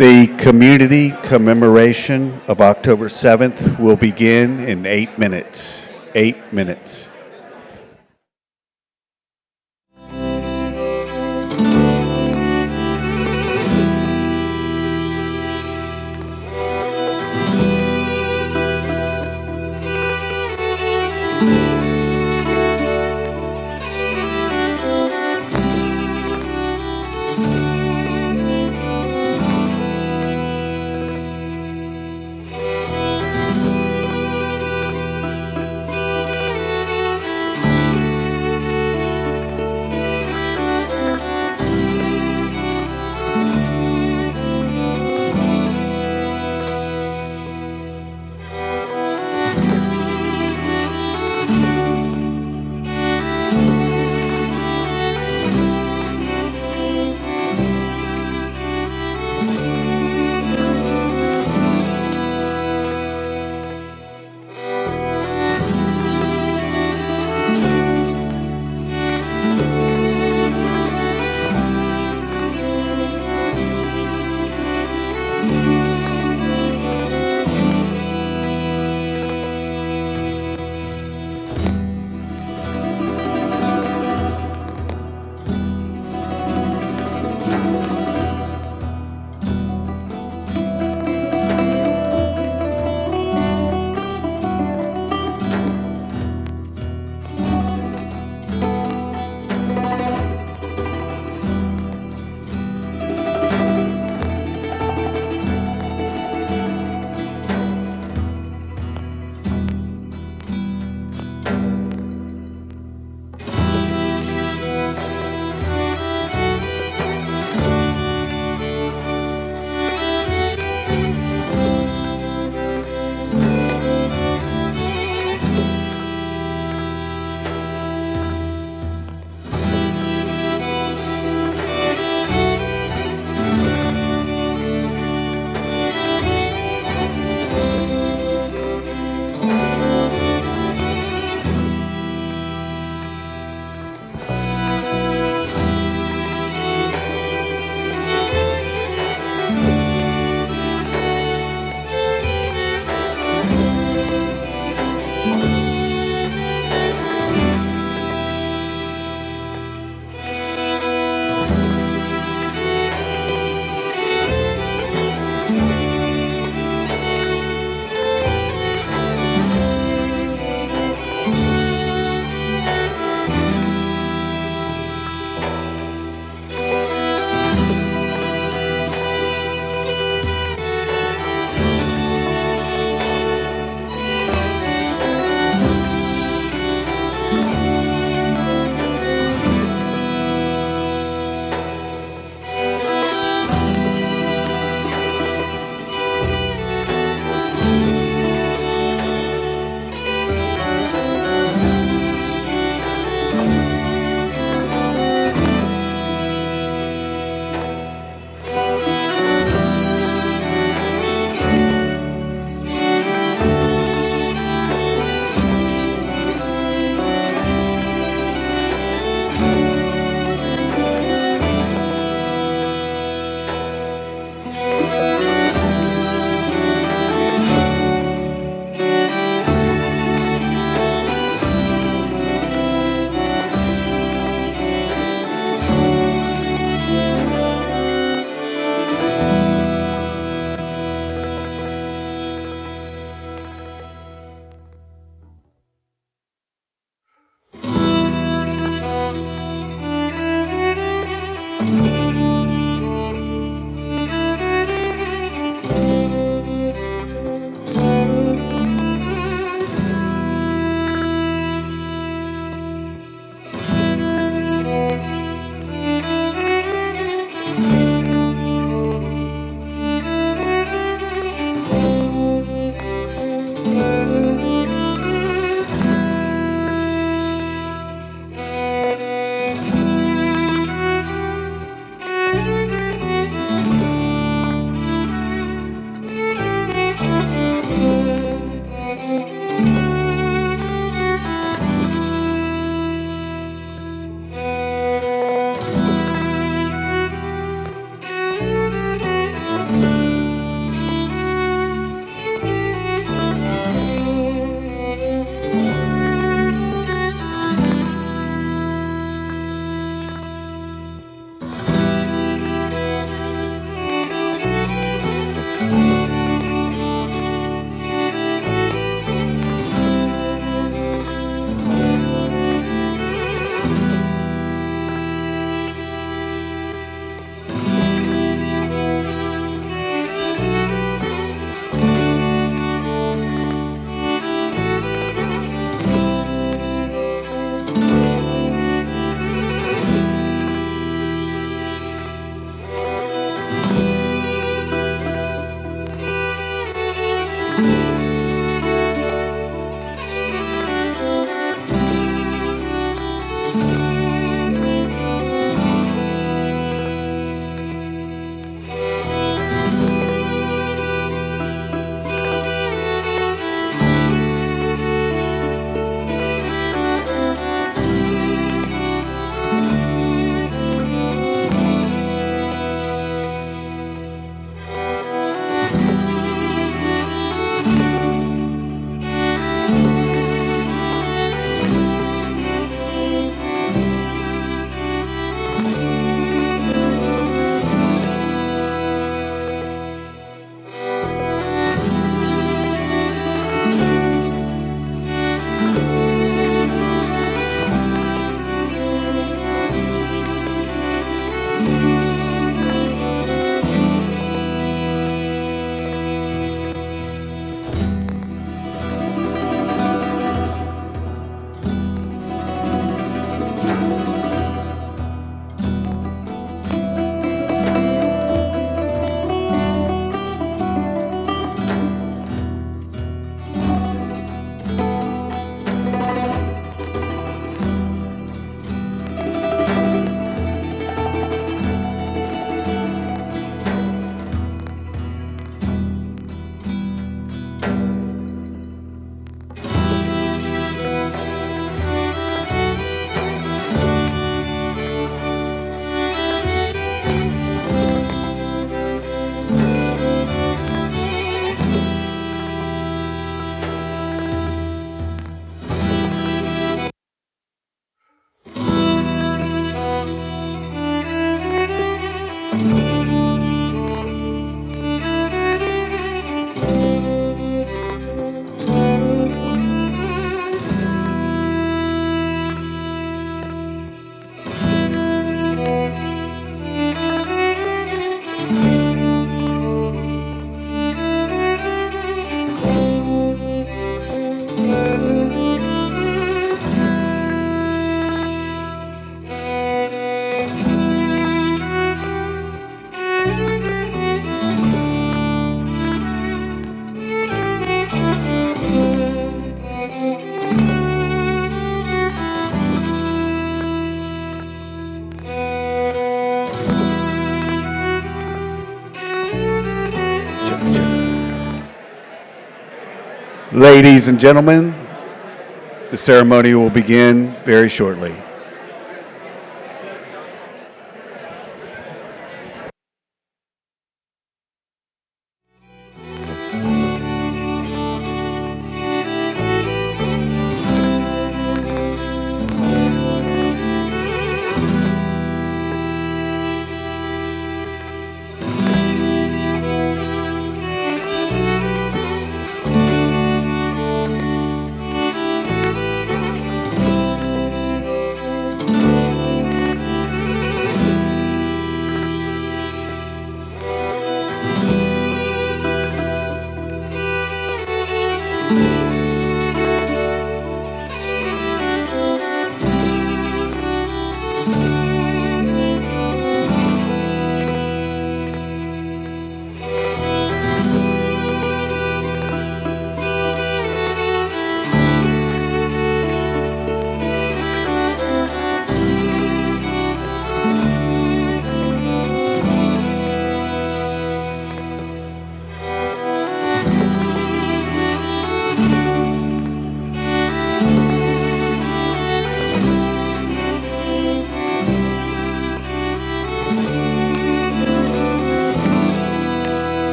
The community commemoration of October 7th will begin in 8 minutes. 8 minutes. Ladies and gentlemen, the ceremony will begin very shortly.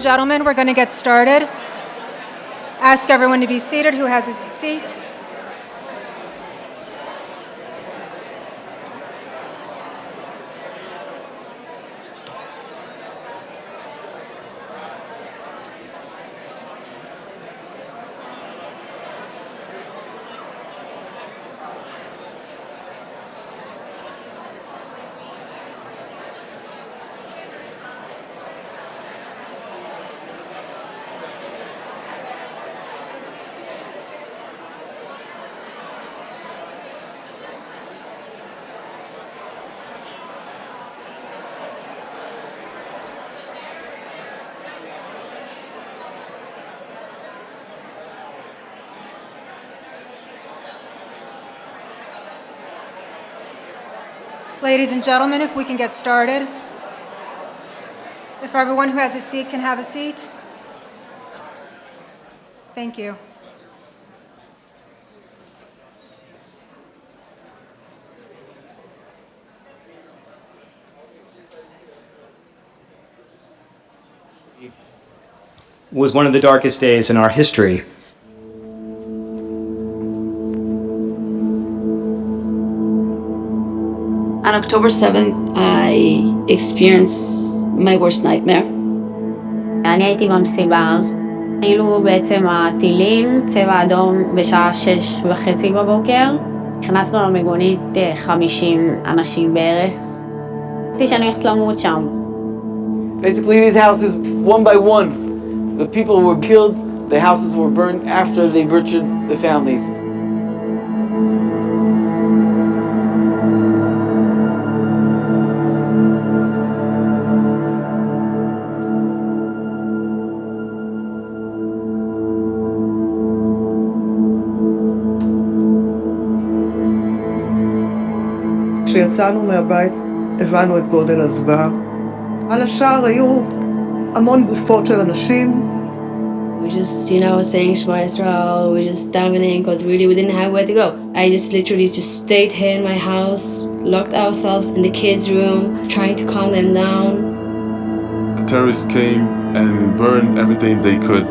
and gentlemen, we're going to get started. Ask everyone to be seated who has a seat. Ladies and gentlemen, if we can get started. If everyone who has a seat can have a seat. Thank you. Was one of the darkest days in our history. On October 7th, I experienced my worst nightmare. אני הייתי במסיבה, כאילו בעצם הטילים, צבע אדום בשעה 6:30 בבוקר. נכנסנו למיגונית 50 אנשים בערך. חשבתי שאני הולכת למות שם. Basically, these houses, one by one, the people were killed, the houses were burned after they butchered the families. כשיצאנו מהבית הבנו את גודל הזוועה. על השער היו המון גופות של אנשים. We just, saying Shema Israel, we just davening, because really we didn't have where to go. I just literally just stayed here in my house, locked ourselves in the kids' room, trying to calm them down. The terrorists came and burned everything they could.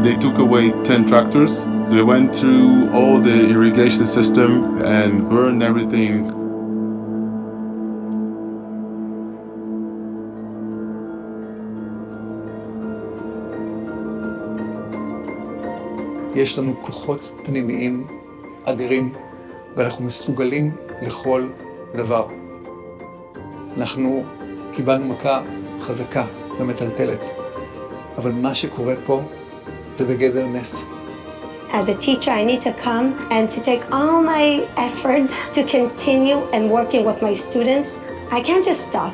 They took away 10 tractors. They went through all the irrigation system and burned everything. יש לנו כוחות פנימיים אדירים, ואנחנו מסוגלים לכל דבר. אנחנו קיבלנו מכה חזקה ומטלטלת, אבל מה שקורה פה זה בגדר נס. As a teacher, I need to come and to take all my efforts to continue and working with my students. I can't just stop.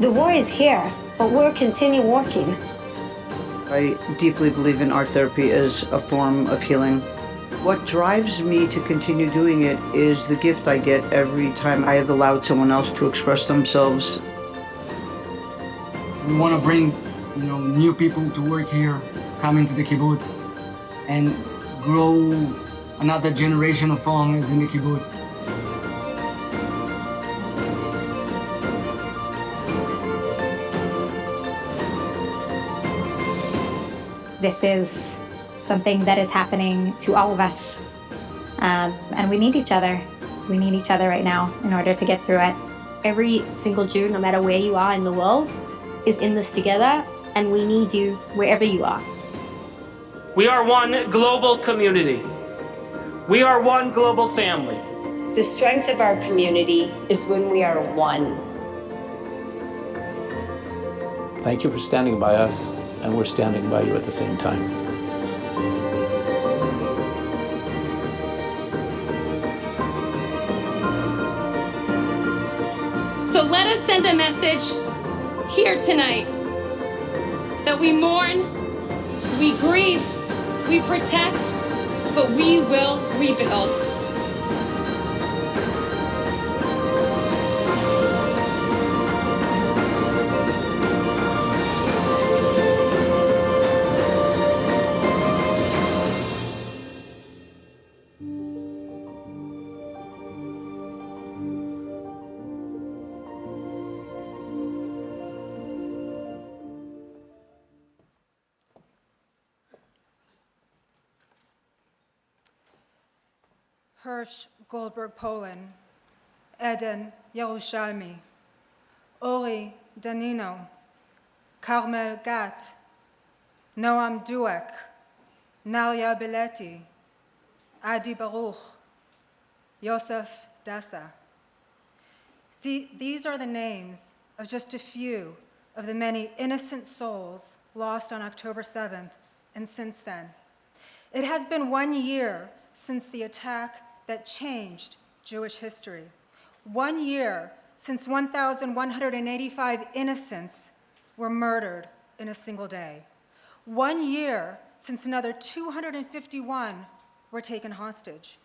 The war is here, but we'll continue working. I deeply believe in art therapy as a form of healing. What drives me to continue doing it is the gift I get every time I have allowed someone else to express themselves. We want to bring, new people to work here, come into the kibbutz, and grow another generation of farmers in the kibbutz. This is something that is happening to all of us. And we need each other. We need each other right now in order to get through it. Every single Jew, no matter where you are in the world, is in this together, and we need you wherever you are. We are one global community. We are one global family. The strength of our community is when we are one. Thank you for standing by us, and we're standing by you at the same time. So let us send a message here tonight that we mourn, we grieve, we protect, but we will rebuild. Hirsch Goldberg Poland, Eden Yerushalmi, Ori Danino, Carmel Gat, Noam Duek, Nalia Belletti, Adi Baruch, Yosef Dassa. See, these are the names of just a few of the many innocent souls lost on October 7th and since then. It has been 1 year since the attack that changed Jewish history. 1 year since 1,185 innocents were murdered in a single day. 1 year since another 251 were taken hostage.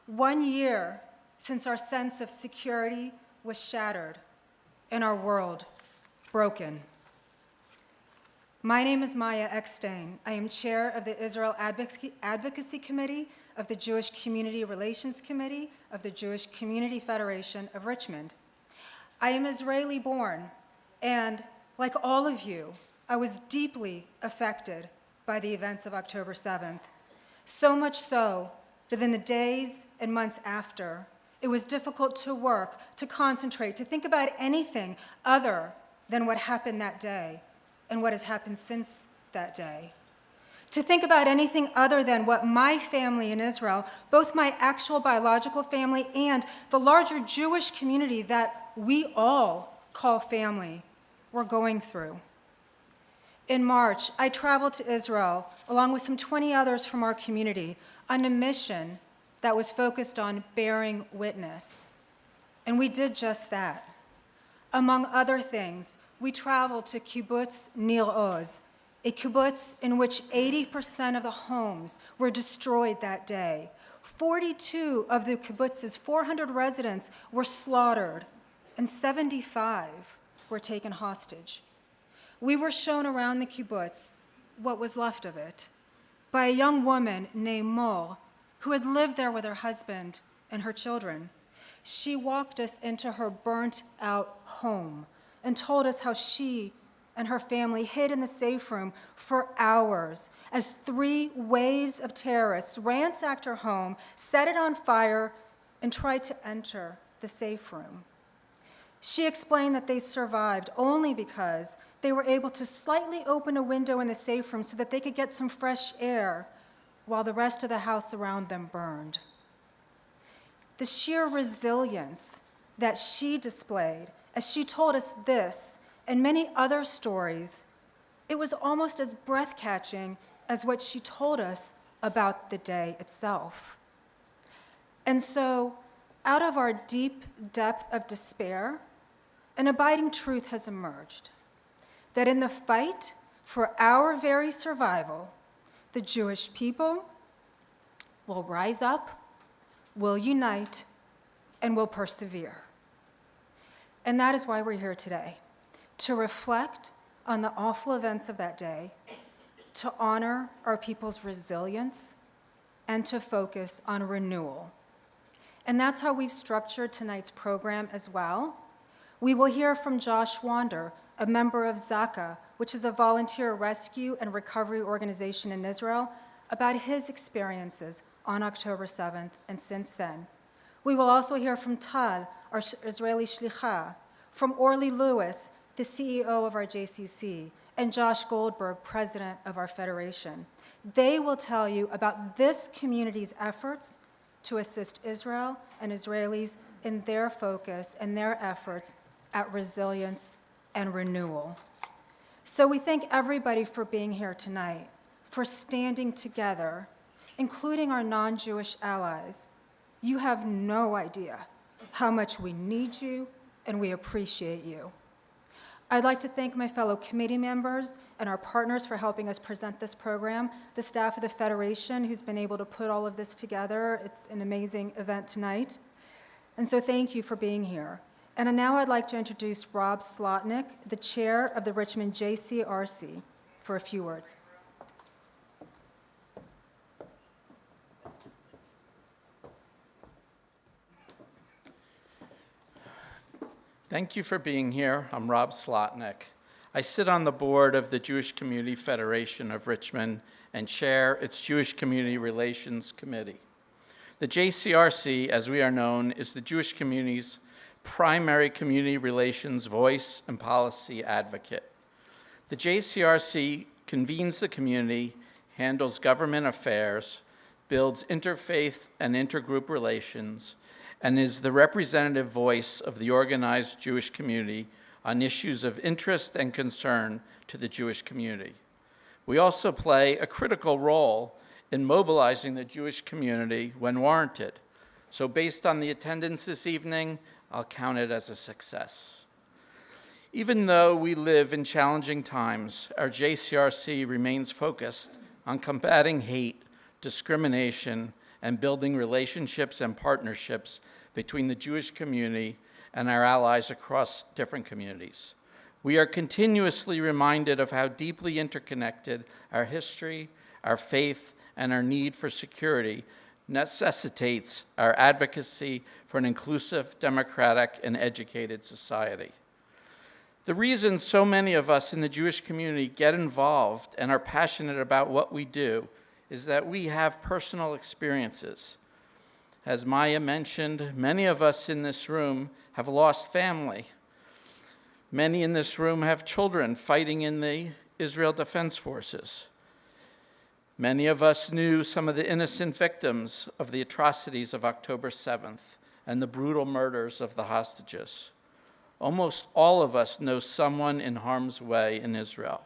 1 year since our sense of security was shattered and our world broken. My name is Maya Eckstein. I am chair of the Israel Advocacy Committee of the Jewish Community Relations Committee of the Jewish Community Federation of Richmond. I am Israeli born, and like all of you, I was deeply affected by the events of October 7th. So much so that in the days and months after, it was difficult to work, to concentrate, to think about anything other than what happened that day and what has happened since that day. To think about anything other than what my family in Israel, both my actual biological family and the larger Jewish community that we all call family, were going through. In March, I traveled to Israel along with some 20 others from our community on a mission that was focused on bearing witness. And we did just that. Among other things, we traveled to kibbutz Nir Oz, a kibbutz in which 80% of the homes were destroyed that day. 42 of the kibbutz's 400 residents were slaughtered, and 75 were taken hostage. We were shown around the kibbutz, what was left of it, by a young woman named Mor, who had lived there with her husband and her children. She walked us into her burnt-out home and told us how she and her family hid in the safe room for hours as 3 waves of terrorists ransacked her home, set it on fire, and tried to enter the safe room. She explained that they survived only because they were able to slightly open a window in the safe room so that they could get some fresh air while the rest of the house around them burned. The sheer resilience that she displayed as she told us this and many other stories, it was almost as breath-catching as what she told us about the day itself. And so, out of our deep depth of despair, an abiding truth has emerged, that in the fight for our very survival, the Jewish people will rise up, will unite, and will persevere. And that is why we're here today, to reflect on the awful events of that day, to honor our people's resilience, and to focus on renewal. And that's how we've structured tonight's program as well. We will hear from Josh Wander, a member of Zaka, which is a volunteer rescue and recovery organization in Israel, about his experiences on October 7th and since then. We will also hear from Tal, our Israeli shlicha, from Orly Lewis, the CEO of our JCC, and Josh Goldberg, president of our federation. They will tell you about this community's efforts to assist Israel and Israelis in their focus and their efforts at resilience and renewal. So we thank everybody for being here tonight, for standing together, including our non-Jewish allies. You have no idea how much we need you and we appreciate you. I'd like to thank my fellow committee members and our partners for helping us present this program, the staff of the Federation who's been able to put all of this together. It's an amazing event tonight. And so thank you for being here. And now I'd like to introduce Rob Slotnick, the chair of the Richmond JCRC, for a few words. Thank you for being here. I'm Rob Slotnick. I sit on the board of the Jewish Community Federation of Richmond and chair its Jewish Community Relations Committee. The JCRC, as we are known, is the Jewish community's primary community relations voice and policy advocate. The JCRC convenes the community, handles government affairs, builds interfaith and intergroup relations, and is the representative voice of the organized Jewish community on issues of interest and concern to the Jewish community. We also play a critical role in mobilizing the Jewish community when warranted. So based on the attendance this evening, I'll count it as a success. Even though we live in challenging times, our JCRC remains focused on combating hate, discrimination, and building relationships and partnerships between the Jewish community and our allies across different communities. We are continuously reminded of how deeply interconnected our history, our faith, and our need for security necessitates our advocacy for an inclusive, democratic, and educated society. The reason so many of us in the Jewish community get involved and are passionate about what we do is that we have personal experiences. As Maya mentioned, many of us in this room have lost family. Many in this room have children fighting in the Israel Defense Forces. Many of us knew some of the innocent victims of the atrocities of October 7th and the brutal murders of the hostages. Almost all of us know someone in harm's way in Israel.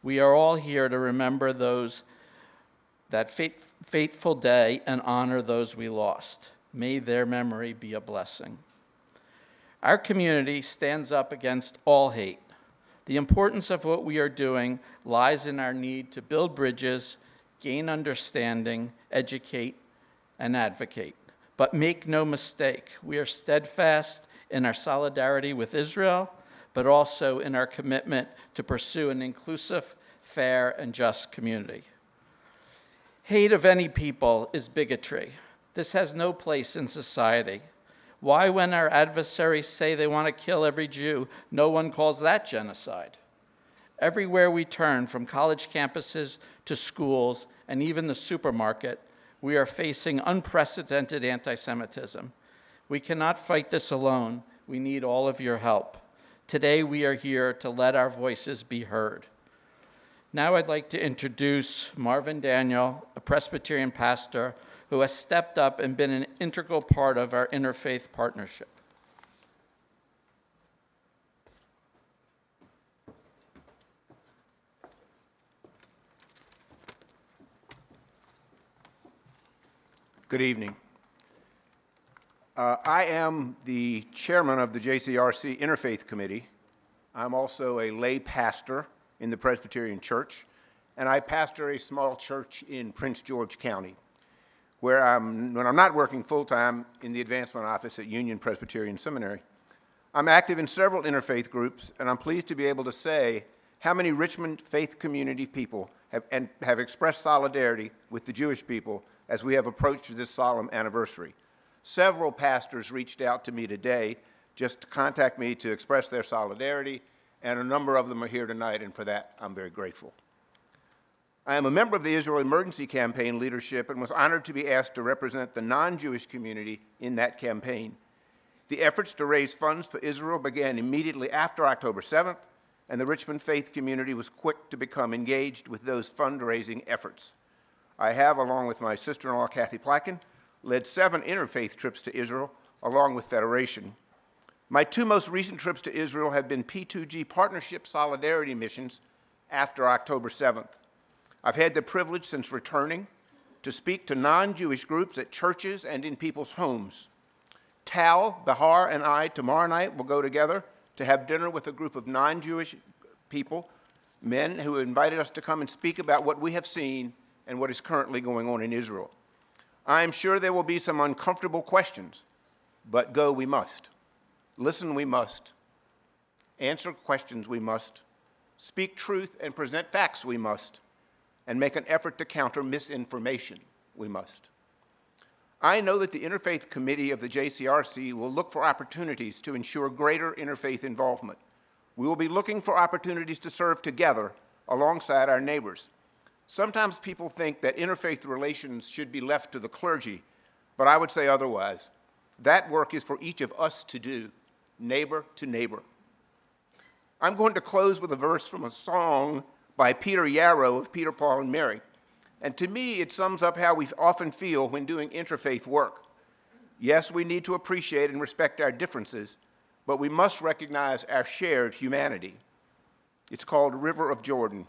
We are all here to remember that fateful day and honor those we lost. May their memory be a blessing. Our community stands up against all hate. The importance of what we are doing lies in our need to build bridges, gain understanding, educate, and advocate. But make no mistake, we are steadfast in our solidarity with Israel, but also in our commitment to pursue an inclusive, fair, and just community. Hate of any people is bigotry. This has no place in society. Why, when our adversaries say they want to kill every Jew, no one calls that genocide? Everywhere we turn, from college campuses to schools and even the supermarket, we are facing unprecedented anti-Semitism. We cannot fight this alone. We need all of your help. Today, we are here to let our voices be heard. Now I'd like to introduce Marvin Daniel, a Presbyterian pastor who has stepped up and been an integral part of our interfaith partnership. Good evening. I am the chairman of the JCRC Interfaith Committee. I'm also a lay pastor in the Presbyterian Church, and I pastor a small church in Prince George County, where when I'm not working full-time in the advancement office at Union Presbyterian Seminary. I'm active in several interfaith groups, and I'm pleased to be able to say how many Richmond faith community people have expressed solidarity with the Jewish people as we have approached this solemn anniversary. Several pastors reached out to me today just to contact me to express their solidarity, and a number of them are here tonight, and for that, I'm very grateful. I am a member of the Israel Emergency Campaign leadership and was honored to be asked to represent the non-Jewish community in that campaign. The efforts to raise funds for Israel began immediately after October 7th, and the Richmond faith community was quick to become engaged with those fundraising efforts. I have, along with my sister-in-law, Kathy Placken, led 7 interfaith trips to Israel, along with Federation. My 2 most recent trips to Israel have been P2G partnership solidarity missions after October 7th. I've had the privilege since returning to speak to non-Jewish groups at churches and in people's homes. Tal, Bahar, and I tomorrow night will go together to have dinner with a group of non-Jewish people, men who invited us to come and speak about what we have seen and what is currently going on in Israel. I am sure there will be some uncomfortable questions, but go we must. Listen we must. Answer questions we must. Speak truth and present facts we must. And make an effort to counter misinformation we must. I know that the Interfaith Committee of the JCRC will look for opportunities to ensure greater interfaith involvement. We will be looking for opportunities to serve together alongside our neighbors. Sometimes people think that interfaith relations should be left to the clergy, but I would say otherwise. That work is for each of us to do, neighbor to neighbor. I'm going to close with a verse from a song by Peter Yarrow of Peter, Paul, and Mary. And to me, it sums up how we often feel when doing interfaith work. Yes, we need to appreciate and respect our differences, but we must recognize our shared humanity. It's called River of Jordan.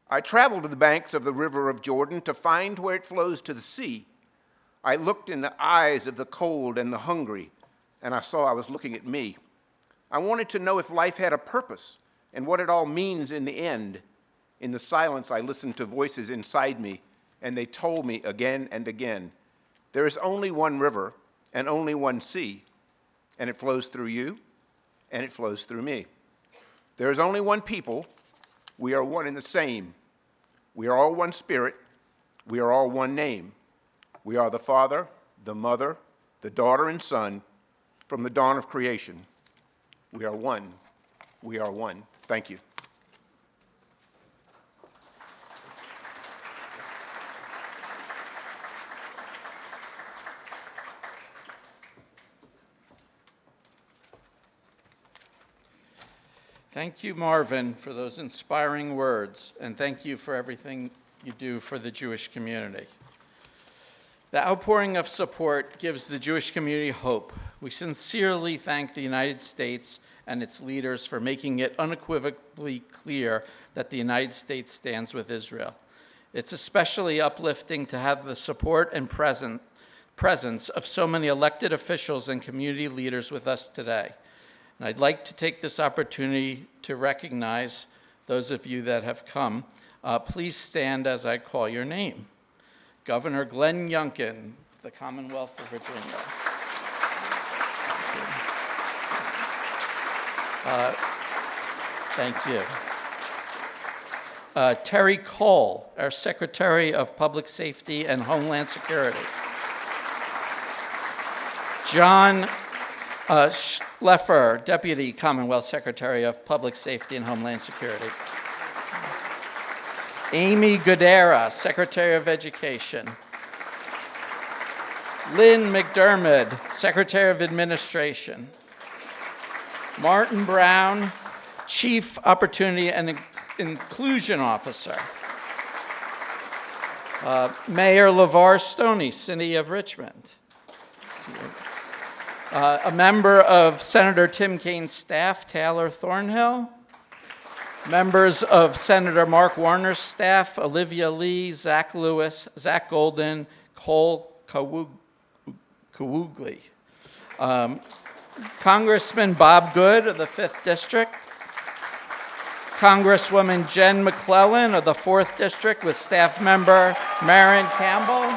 I traveled to the banks of the River of Jordan to find where it flows to the sea. I looked in the eyes of the cold and the hungry, and I saw I was looking at me. I wanted to know if life had a purpose and what it all means in the end. In the silence, I listened to voices inside me, and they told me again and again, there is only one river and only one sea, and it flows through you, and it flows through me. There is only one people. We are one in the same. We are all one spirit. We are all one name. We are the Father, the Mother, the daughter and son from the dawn of creation. We are one. We are one. Thank you. Thank you, Marvin, for those inspiring words, and thank you for everything you do for the Jewish community. The outpouring of support gives the Jewish community hope. We sincerely thank the United States and its leaders for making it unequivocally clear that the United States stands with Israel. It's especially uplifting to have the support and presence of so many elected officials and community leaders with us today. And I'd like to take this opportunity to recognize those of you that have come. Please stand as I call your name. Governor Glenn Youngkin, the Commonwealth of Virginia. Thank you. Terry Cole, our Secretary of Public Safety and Homeland Security. John Schleffer, Deputy Commonwealth Secretary of Public Safety and Homeland Security. Amy Godera, Secretary of Education. Lynn McDermott, Secretary of Administration. Martin Brown, Chief Opportunity and Inclusion Officer. Mayor LeVar Stoney, City of Richmond. A member of Senator Tim Kaine's staff, Taylor Thornhill. Members of Senator Mark Warner's staff, Olivia Lee, Zach Lewis, Zach Golden, Cole Kawugli. Congressman Bob Good of the 5th District. Congresswoman Jen McClellan of the 4th District with staff member Maren Campbell.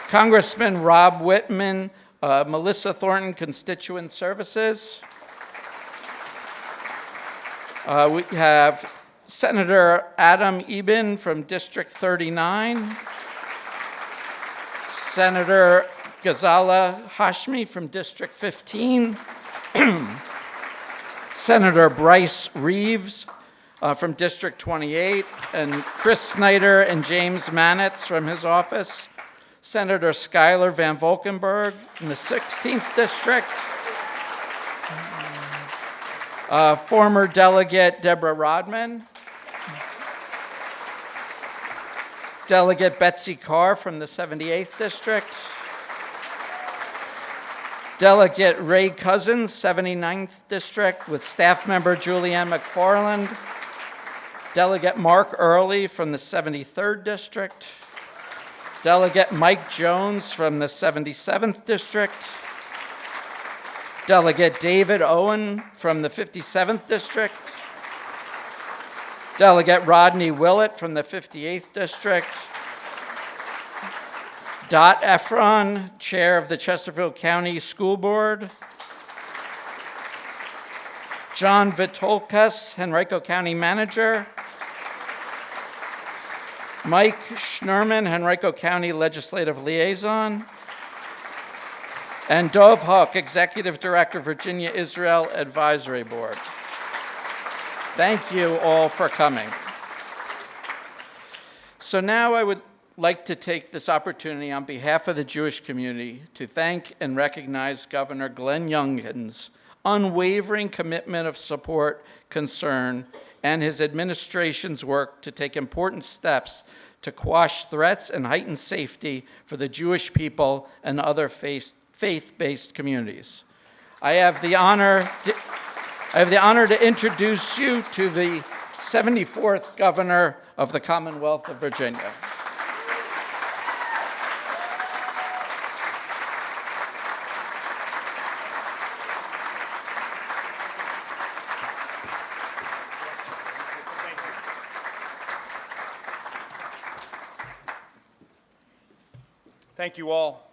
Congressman Rob Whitman, Melissa Thornton, Constituent Services. We have Senator Adam Eben from District 39. Senator Ghazala Hashmi from District 15. Senator Bryce Reeves from District 28, and Chris Snyder and James Manitz from his office. Senator Schuyler Van Valkenburg from the 16th District. Former Delegate Deborah Rodman. Delegate Betsy Carr from the 78th District. Delegate Ray Cousins, 79th District, with staff member Julianne McFarland. Delegate Mark Early from the 73rd District. Delegate Mike Jones from the 77th District. Delegate David Owen from the 57th District. Delegate Rodney Willett from the 58th District. Dot Efron, Chair of the Chesterfield County School Board. John Vitolkas, Henrico County Manager. Mike Schnerman, Henrico County Legislative Liaison. And Dov Huck, Executive Director, Virginia Israel Advisory Board. Thank you all for coming. So now I would like to take this opportunity on behalf of the Jewish community to thank and recognize Governor Glenn Youngkin's unwavering commitment of support, concern, and his administration's work to take important steps to quash threats and heighten safety for the Jewish people and other faith-based communities. I have the honor to introduce you to the 74th Governor of the Commonwealth of Virginia. Thank you all.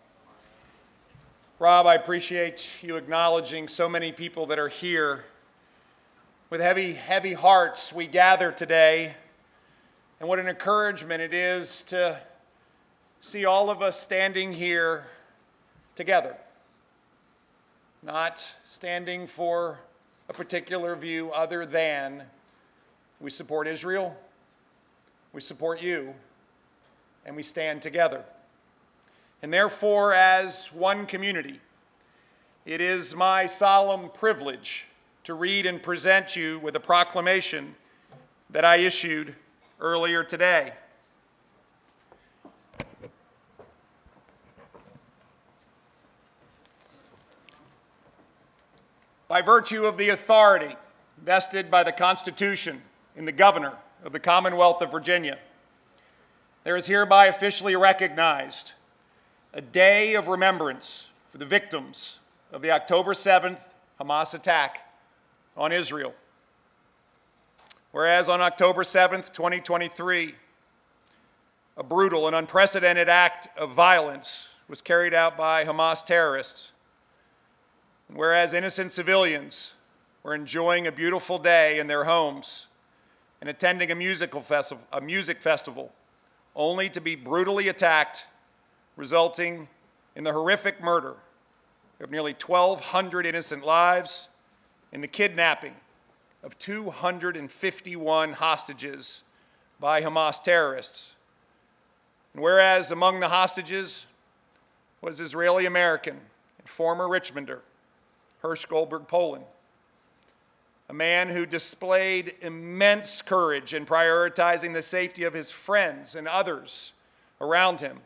Rob, I appreciate you acknowledging so many people that are here. With heavy, heavy hearts, we gather today, and what an encouragement it is to see all of us standing here together, not standing for a particular view other than we support Israel, we support you, and we stand together. And therefore, as one community, it is my solemn privilege to read and present you with a proclamation that I issued earlier today. By virtue of the authority vested by the Constitution in the Governor of the Commonwealth of Virginia, there is hereby officially recognized a day of remembrance for the victims of the October 7th Hamas attack on Israel. Whereas on October 7th, 2023, a brutal and unprecedented act of violence was carried out by Hamas terrorists. And whereas innocent civilians were enjoying a beautiful day in their homes and attending a music festival, only to be brutally attacked, resulting in the horrific murder of nearly 1,200 innocent lives and the kidnapping of 251 hostages by Hamas terrorists. And whereas among the hostages was Israeli-American and former Richmonder Hersh Goldberg Poland, a man who displayed immense courage in prioritizing the safety of his friends and others around him,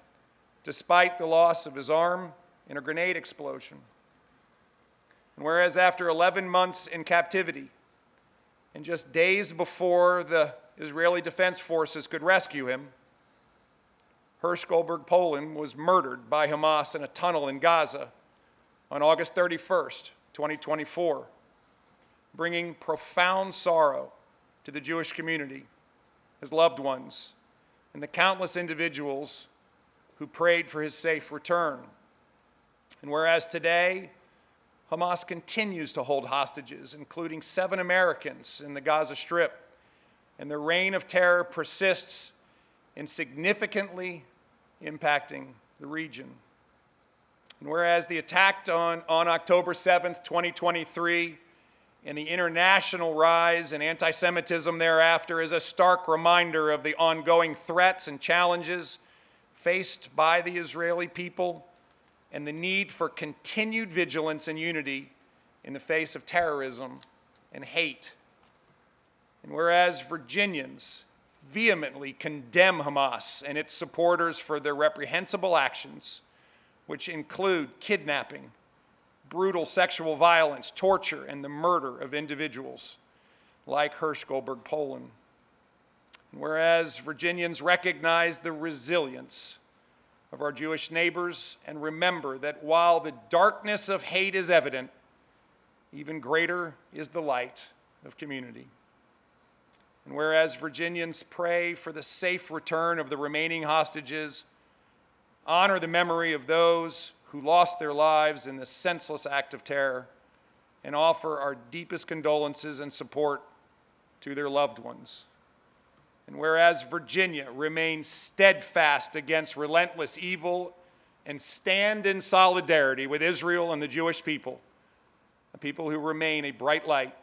despite the loss of his arm in a grenade explosion. And whereas after 11 months in captivity, and just days before the Israeli Defense Forces could rescue him, Hersh Goldberg Poland was murdered by Hamas in a tunnel in Gaza on August 31st, 2024, bringing profound sorrow to the Jewish community, his loved ones, and the countless individuals who prayed for his safe return. And whereas today, Hamas continues to hold hostages, including 7 Americans in the Gaza Strip, and the reign of terror persists in significantly impacting the region. And whereas the attack on October 7th, 2023, and the international rise in anti-Semitism thereafter is a stark reminder of the ongoing threats and challenges faced by the Israeli people and the need for continued vigilance and unity in the face of terrorism and hate. And whereas Virginians vehemently condemn Hamas and its supporters for their reprehensible actions, which include kidnapping, brutal sexual violence, torture, and the murder of individuals like Hersh Goldberg Poland. And whereas Virginians recognize the resilience of our Jewish neighbors and remember that while the darkness of hate is evident, even greater is the light of community. And whereas Virginians pray for the safe return of the remaining hostages, honor the memory of those who lost their lives in this senseless act of terror, and offer our deepest condolences and support to their loved ones. And whereas Virginia remains steadfast against relentless evil and stand in solidarity with Israel and the Jewish people, a people who remain a bright light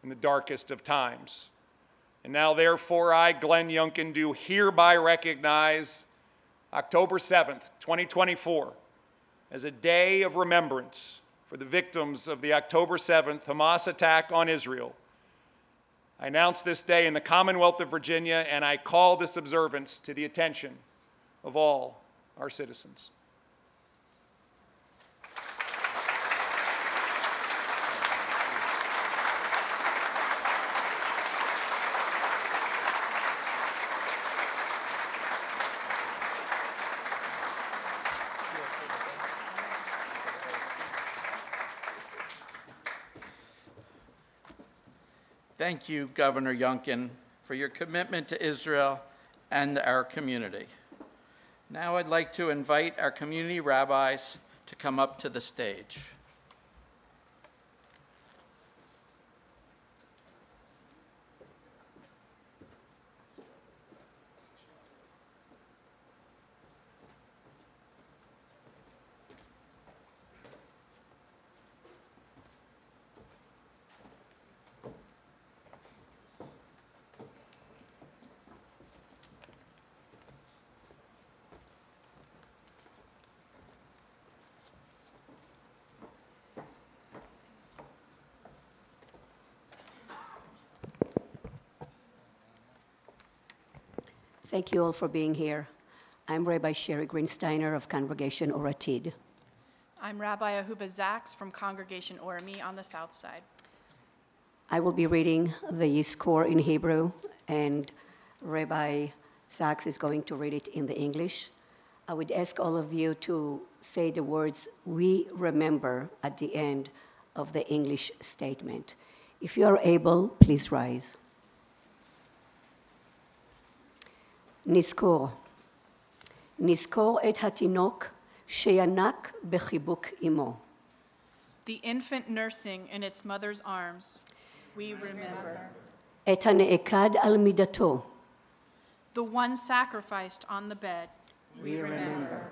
in the darkest of times. And now, therefore, I, Glenn Youngkin, do hereby recognize October 7th, 2024, as a day of remembrance for the victims of the October 7th Hamas attack on Israel. I announce this day in the Commonwealth of Virginia, and I call this observance to the attention of all our citizens. Thank you, Governor Youngkin, for your commitment to Israel and our community. Now I'd like to invite our community rabbis to come up to the stage. Thank you all for being here. I'm Rabbi Sherry Greensteiner of Congregation Or Atid. I'm Rabbi Ahuba Zaks from Congregation Orami on the south side. I will be reading the Yizkor in Hebrew, and Rabbi Zaks is going to read it in the English. I would ask all of you to say the words, "We remember," at the end of the English statement. If you are able, please rise. נזכור. נזכור את התינוק שינק בחיבוק אמו. The infant nursing in its mother's arms, we remember. את הנעקד על מידתו. The one sacrificed on the bed, we remember.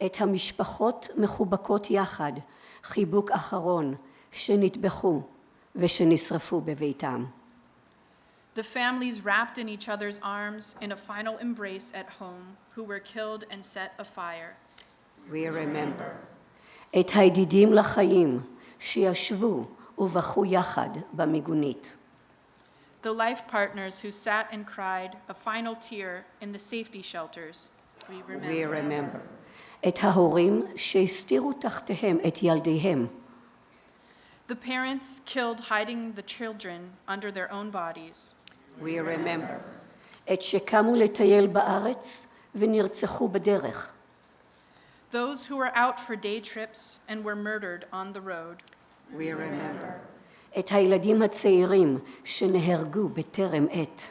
את המשפחות מחובקות יחד, חיבוק אחרון, שנטבחו ושנשרפו בביתם. The families wrapped in each other's arms in a final embrace at home, who were killed and set afire. We remember. את הידידים לחיים שישבו ובכו יחד במיגונית. The life partners who sat and cried a final tear in the safety shelters, we remember. We remember. את ההורים שהסתירו תחתיהם את ילדיהם. The parents killed hiding the children under their own bodies. We remember. את שקמו לטייל בארץ ונרצחו בדרך. Those who were out for day trips and were murdered on the road. We remember. את הילדים הצעירים שנהרגו בטרם עת.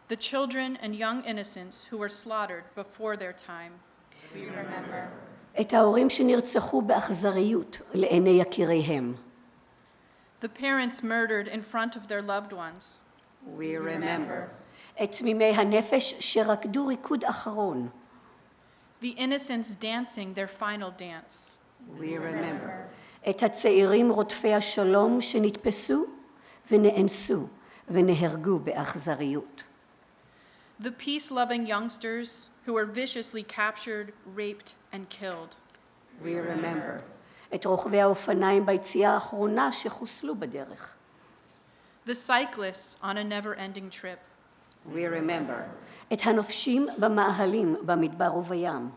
The children and young innocents who were slaughtered before their time. We remember. את ההורים שנרצחו באכזריות לעיני יקיריהם. The parents murdered in front of their loved ones. We remember. את תמימי הנפש שרקדו ריקוד אחרון. The innocents dancing their final dance. We remember. את הצעירים רודפי השלום שנתפסו ונאנסו ונהרגו באכזריות. The peace-loving youngsters who were viciously captured, raped, and killed. We remember. את רוכבי האופניים ביציאה האחרונה שחוסלו בדרך. The cyclists on a never-ending trip. We remember. את הנופשים במאהלים במדבר ובים.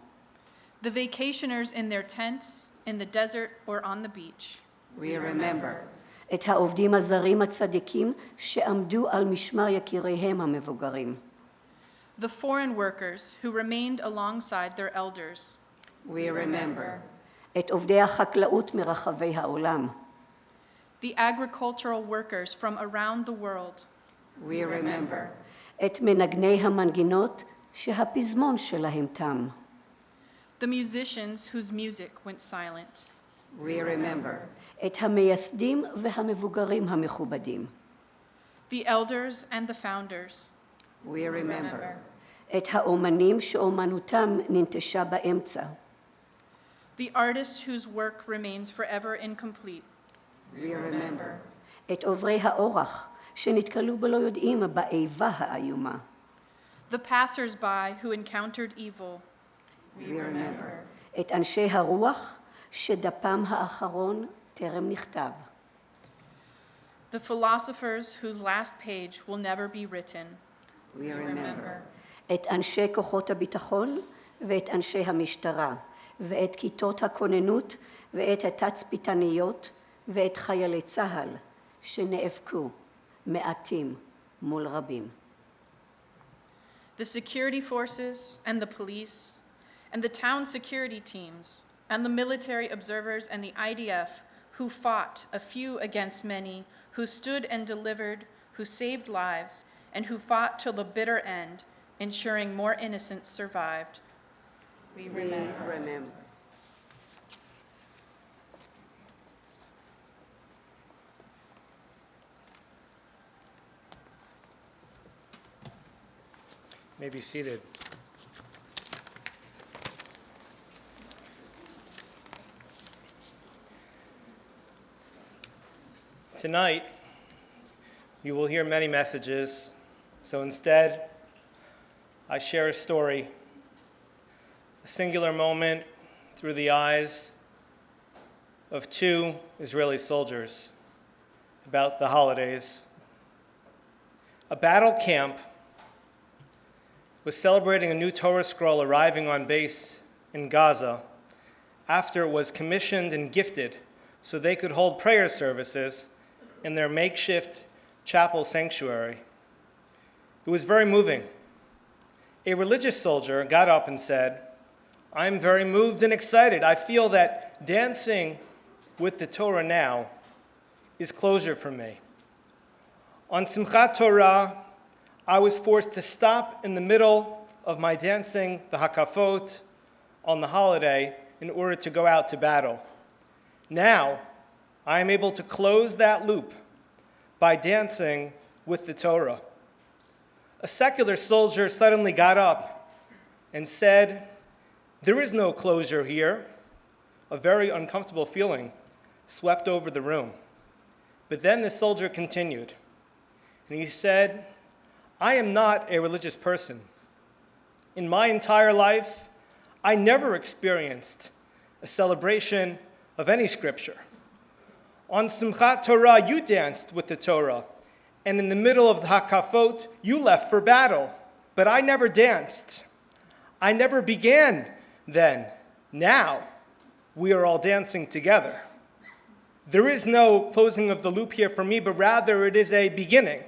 The vacationers in their tents, in the desert, or on the beach. We remember. את העובדים הזרים הצדיקים שעמדו על משמר יקיריהם המבוגרים. The foreign workers who remained alongside their elders. We remember. את עובדי החקלאות מרחבי העולם. The agricultural workers from around the world. We remember. את מנגני המנגינות שהפזמון שלהם תם. The musicians whose music went silent. We remember. את המייסדים והמבוגרים המכובדים. The elders and the founders. We remember. את האומנים שאומנותם ננטשה באמצע. The artists whose work remains forever incomplete. We remember. את עוברי האורח שנתקלו בלא יודעים באיבה האיומה. the passers-by who encountered evil. We remember. את אנשי הרוח שדפם האחרון טרם נכתב. The philosophers whose last page will never be written. We remember. את אנשי כוחות הביטחון ואת אנשי המשטרה, ואת כיתות הכוננות ואת התצפיתניות ואת חיילי צה"ל שנאבקו מעטים מול רבים. The security forces and the police and the town security teams and the military observers and the IDF who fought, a few against many, who stood and delivered, who saved lives, and who fought till the bitter end, ensuring more innocents survived. We remember. May be seated. Tonight, you will hear many messages, so instead, I share a story, a singular moment through the eyes of two Israeli soldiers about the holidays. A battle camp was celebrating a new Torah scroll arriving on base in Gaza after it was commissioned and gifted so they could hold prayer services in their makeshift chapel sanctuary. It was very moving. A religious soldier got up and said, "I'm very moved and excited. I feel that dancing with the Torah now is closure for me. On Simchat Torah, I was forced to stop in the middle of my dancing the Hakafot on the holiday in order to go out to battle. Now, I am able to close that loop by dancing with the Torah." A secular soldier suddenly got up and said, "There is no closure here." A very uncomfortable feeling swept over the room. But then the soldier continued, and he said, "I am not a religious person. In my entire life, I never experienced a celebration of any scripture. On Simchat Torah, you danced with the Torah, and in the middle of the Hakafot, you left for battle. But I never danced. I never began then. Now, we are all dancing together. There is no closing of the loop here for me, but rather it is a beginning,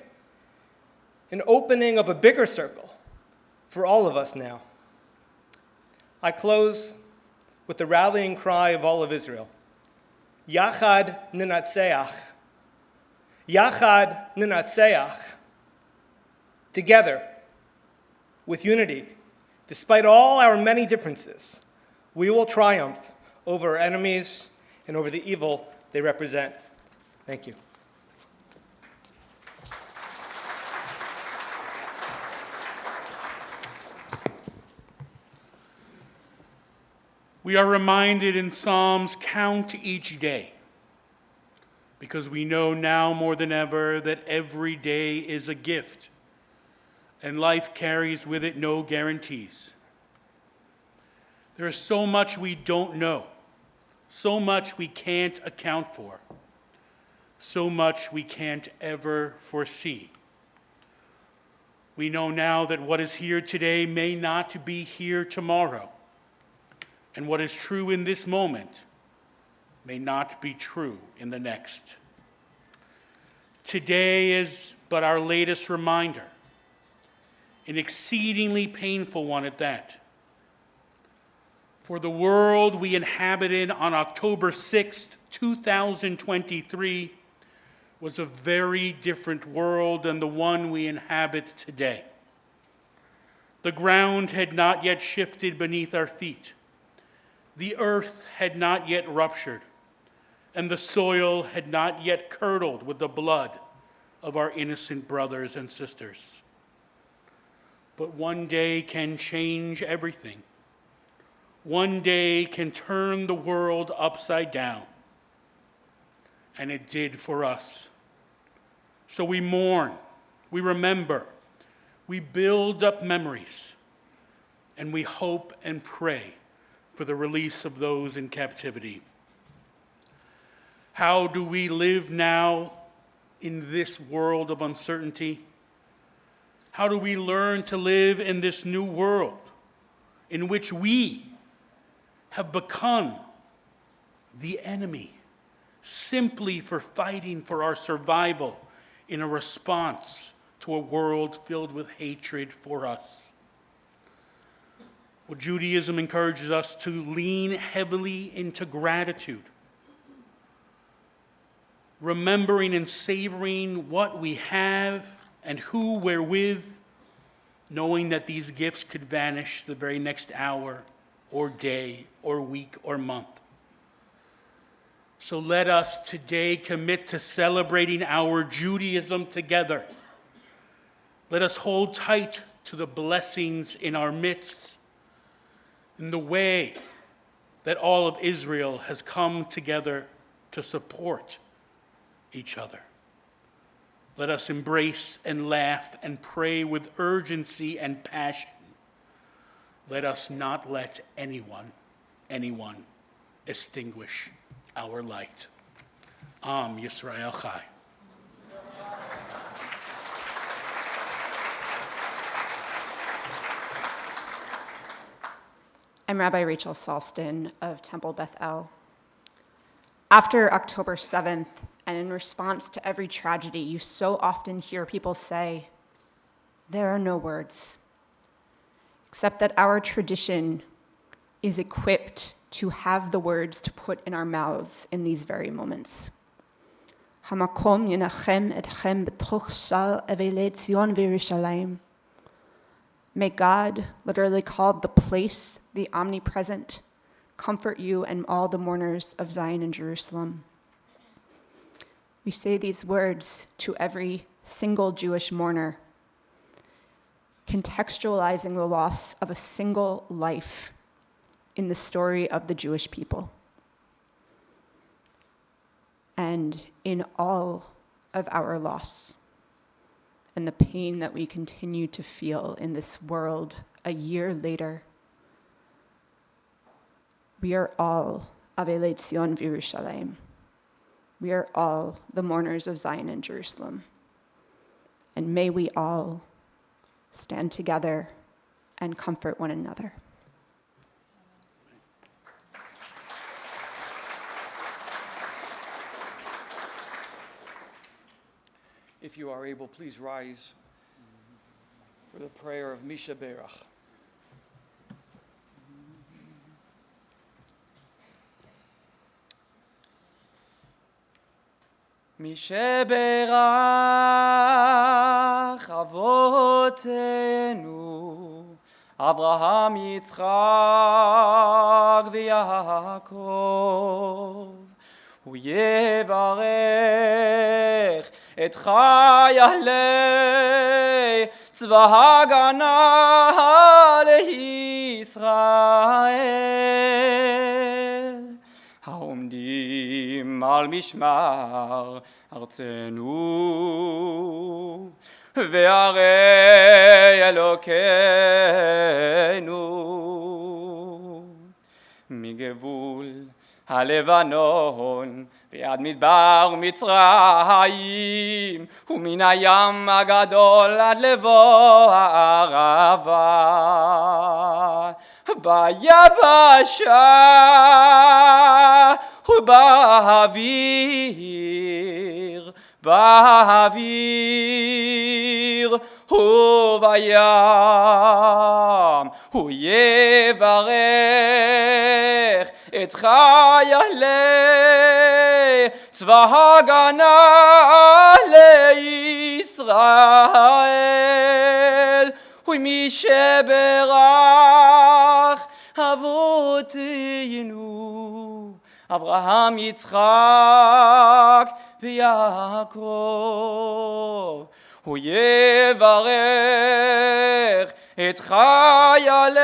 an opening of a bigger circle for all of us now." I close with the rallying cry of all of Israel. Yachad ninatzeach. Yachad ninatzeach. Together, with unity, despite all our many differences, we will triumph over our enemies and over the evil they represent. Thank you. We are reminded in Psalms, count each day, because we know now more than ever that every day is a gift, and life carries with it no guarantees. There is so much we don't know, so much we can't account for, so much we can't ever foresee. We know now that what is here today may not be here tomorrow, and what is true in this moment may not be true in the next. Today is but our latest reminder, an exceedingly painful one at that. For the world we inhabited on October 6th, 2023 was a very different world than the one we inhabit today. The ground had not yet shifted beneath our feet. The earth had not yet ruptured, and the soil had not yet curdled with the blood of our innocent brothers and sisters. But one day can change everything. One day can turn the world upside down. And it did for us. So we mourn, we remember, We build up memories, and we hope and pray for the release of those in captivity. How do we live now in this world of uncertainty? How do we learn to live in this new world in which we have become the enemy simply for fighting for our survival in a response to a world filled with hatred for us? Well, Judaism encourages us to lean heavily into gratitude, remembering and savoring what we have and who we're with, knowing that these gifts could vanish the very next hour or day or week or month. So let us today commit to celebrating our Judaism together. Let us hold tight to the blessings in our midst, in the way that all of Israel has come together to support each other. Let us embrace and laugh and pray with urgency and passion. Let us not let anyone extinguish our light. Am Yisrael Chai. I'm Rabbi Rachel Salston of Temple Beth El. After October 7th, and in response to every tragedy, you so often hear people say, there are no words, except that our tradition is equipped to have the words to put in our mouths in these very moments. Hamakom yenachem etchem b'toch shal evelei Zion v'Yerushalayim. May God, literally called the place, the omnipresent, comfort you and all the mourners of Zion and Jerusalem. We say these words to every single Jewish mourner, contextualizing the loss of a single life in the story of the Jewish people. And in all of our loss and the pain that we continue to feel in this world a year later, we are all Avelei Zion v'Yerushalayim. We are all the mourners of Zion and Jerusalem. And may we all stand together and comfort one another. If you are able, please rise for the prayer of Misha Berach. Misha Berach Avotenu Abraham, Yitzchak v'Yaakov Uyevarech et chayalei tzva hagana leYisrael haomdim al mishmar artzenu ve'arei Elokeinu migevul הלבנון ועד מדבר מצרים ומן הים הגדול עד לבוא הערבה ביבשה ובאוויר ובים הוא יברך את חיילי צבא הגנה לישראל ומי שברך אבותינו אברהם יצחק ויעקב הוא יברך את חיילי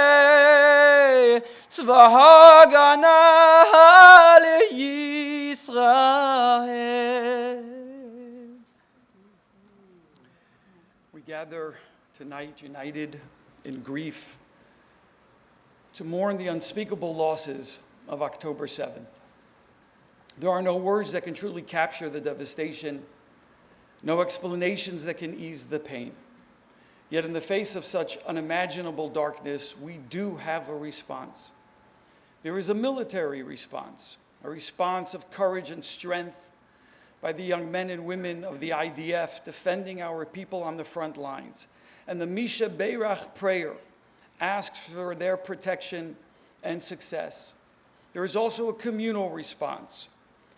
צבא הגנה לישראל. We gather tonight, united in grief, to mourn the unspeakable losses of October 7th. There are no words that can truly capture the devastation, no explanations that can ease the pain. Yet in the face of such unimaginable darkness, we do have a response. There is a military response, a response of courage and strength by the young men and women of the IDF defending our people on the front lines. And the Misha Beirach prayer asks for their protection and success. There is also a communal response.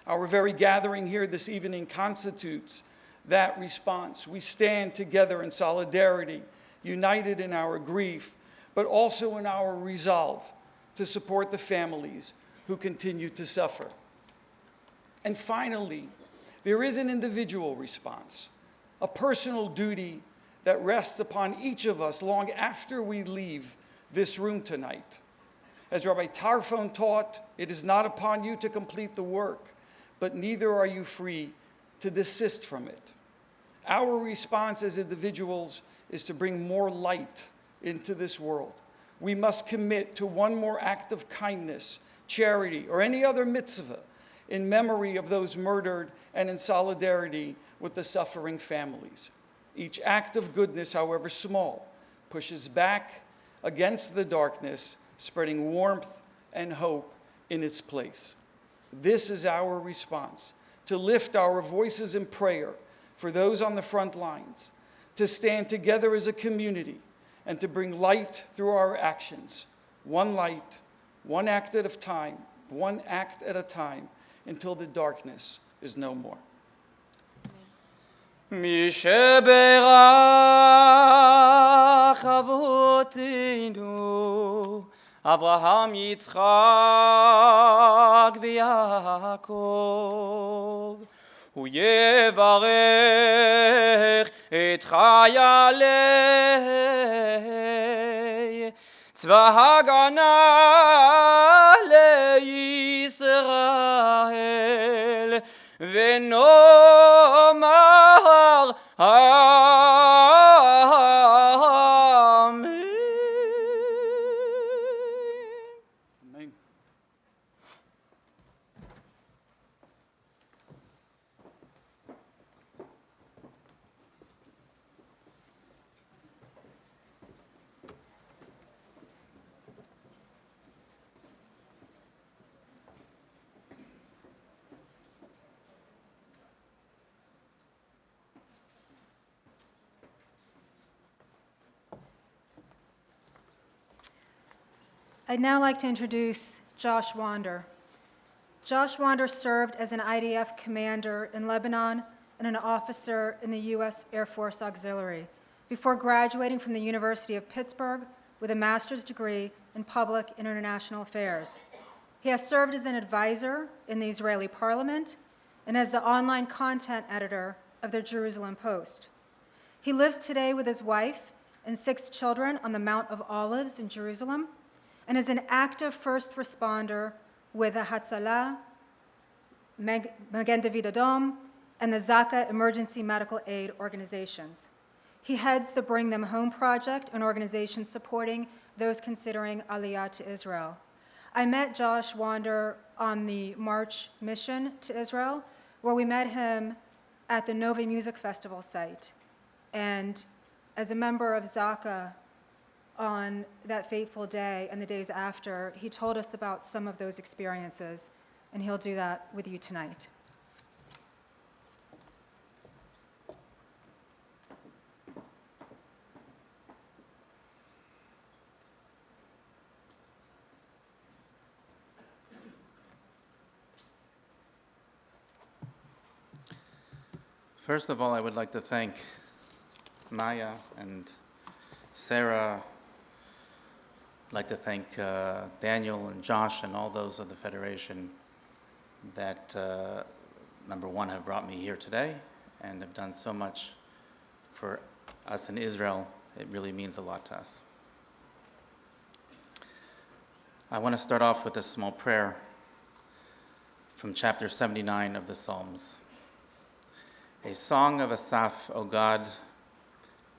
Our very gathering here this evening constitutes that response. We stand together in solidarity, united in our grief, but also in our resolve to support the families who continue to suffer. And finally, there is an individual response, a personal duty that rests upon each of us long after we leave this room tonight. As Rabbi Tarfon taught, it is not upon you to complete the work, but neither are you free to desist from it. Our response as individuals is to bring more light into this world. We must commit to one more act of kindness, charity, or any other mitzvah in memory of those murdered and in solidarity with the suffering families. Each act of goodness, however small, pushes back against the darkness, spreading warmth and hope in its place. This is our response, to lift our voices in prayer for those on the front lines, to stand together as a community, and to bring light through our actions, one light, one act at a time, until the darkness is no more. מי שברך אבותינו, אברהם, יצחק ויעקב, הוא יברך את חיילי צבא הגנה לישראל, ונאמר אמן. I'd now like to introduce Josh Wander. Josh Wander served as an IDF commander in Lebanon and an officer in the U.S. Air Force Auxiliary before graduating from the University of Pittsburgh with a master's degree in public and international affairs. He has served as an advisor in the Israeli parliament and as the online content editor of the Jerusalem Post. He lives today with his wife and 6 children on the Mount of Olives in Jerusalem, and is an active first responder with the Hatzalah, Magen David Adom, and the Zaka Emergency Medical Aid organizations. He heads the Bring Them Home project, an organization supporting those considering Aliyah to Israel. I met Josh Wander on the March mission to Israel, where we met him at the Novi Music Festival site. And as a member of Zaka, on that fateful day and the days after, he told us about some of those experiences, and he'll do that with you tonight. First of all, I would like to thank Maya and Sarah. I'd like to thank Daniel and Josh and all those of the Federation that, number one, have brought me here today and have done so much for us in Israel. It really means a lot to us. I want to start off with a small prayer from chapter 79 of the Psalms. A song of Asaph, O God,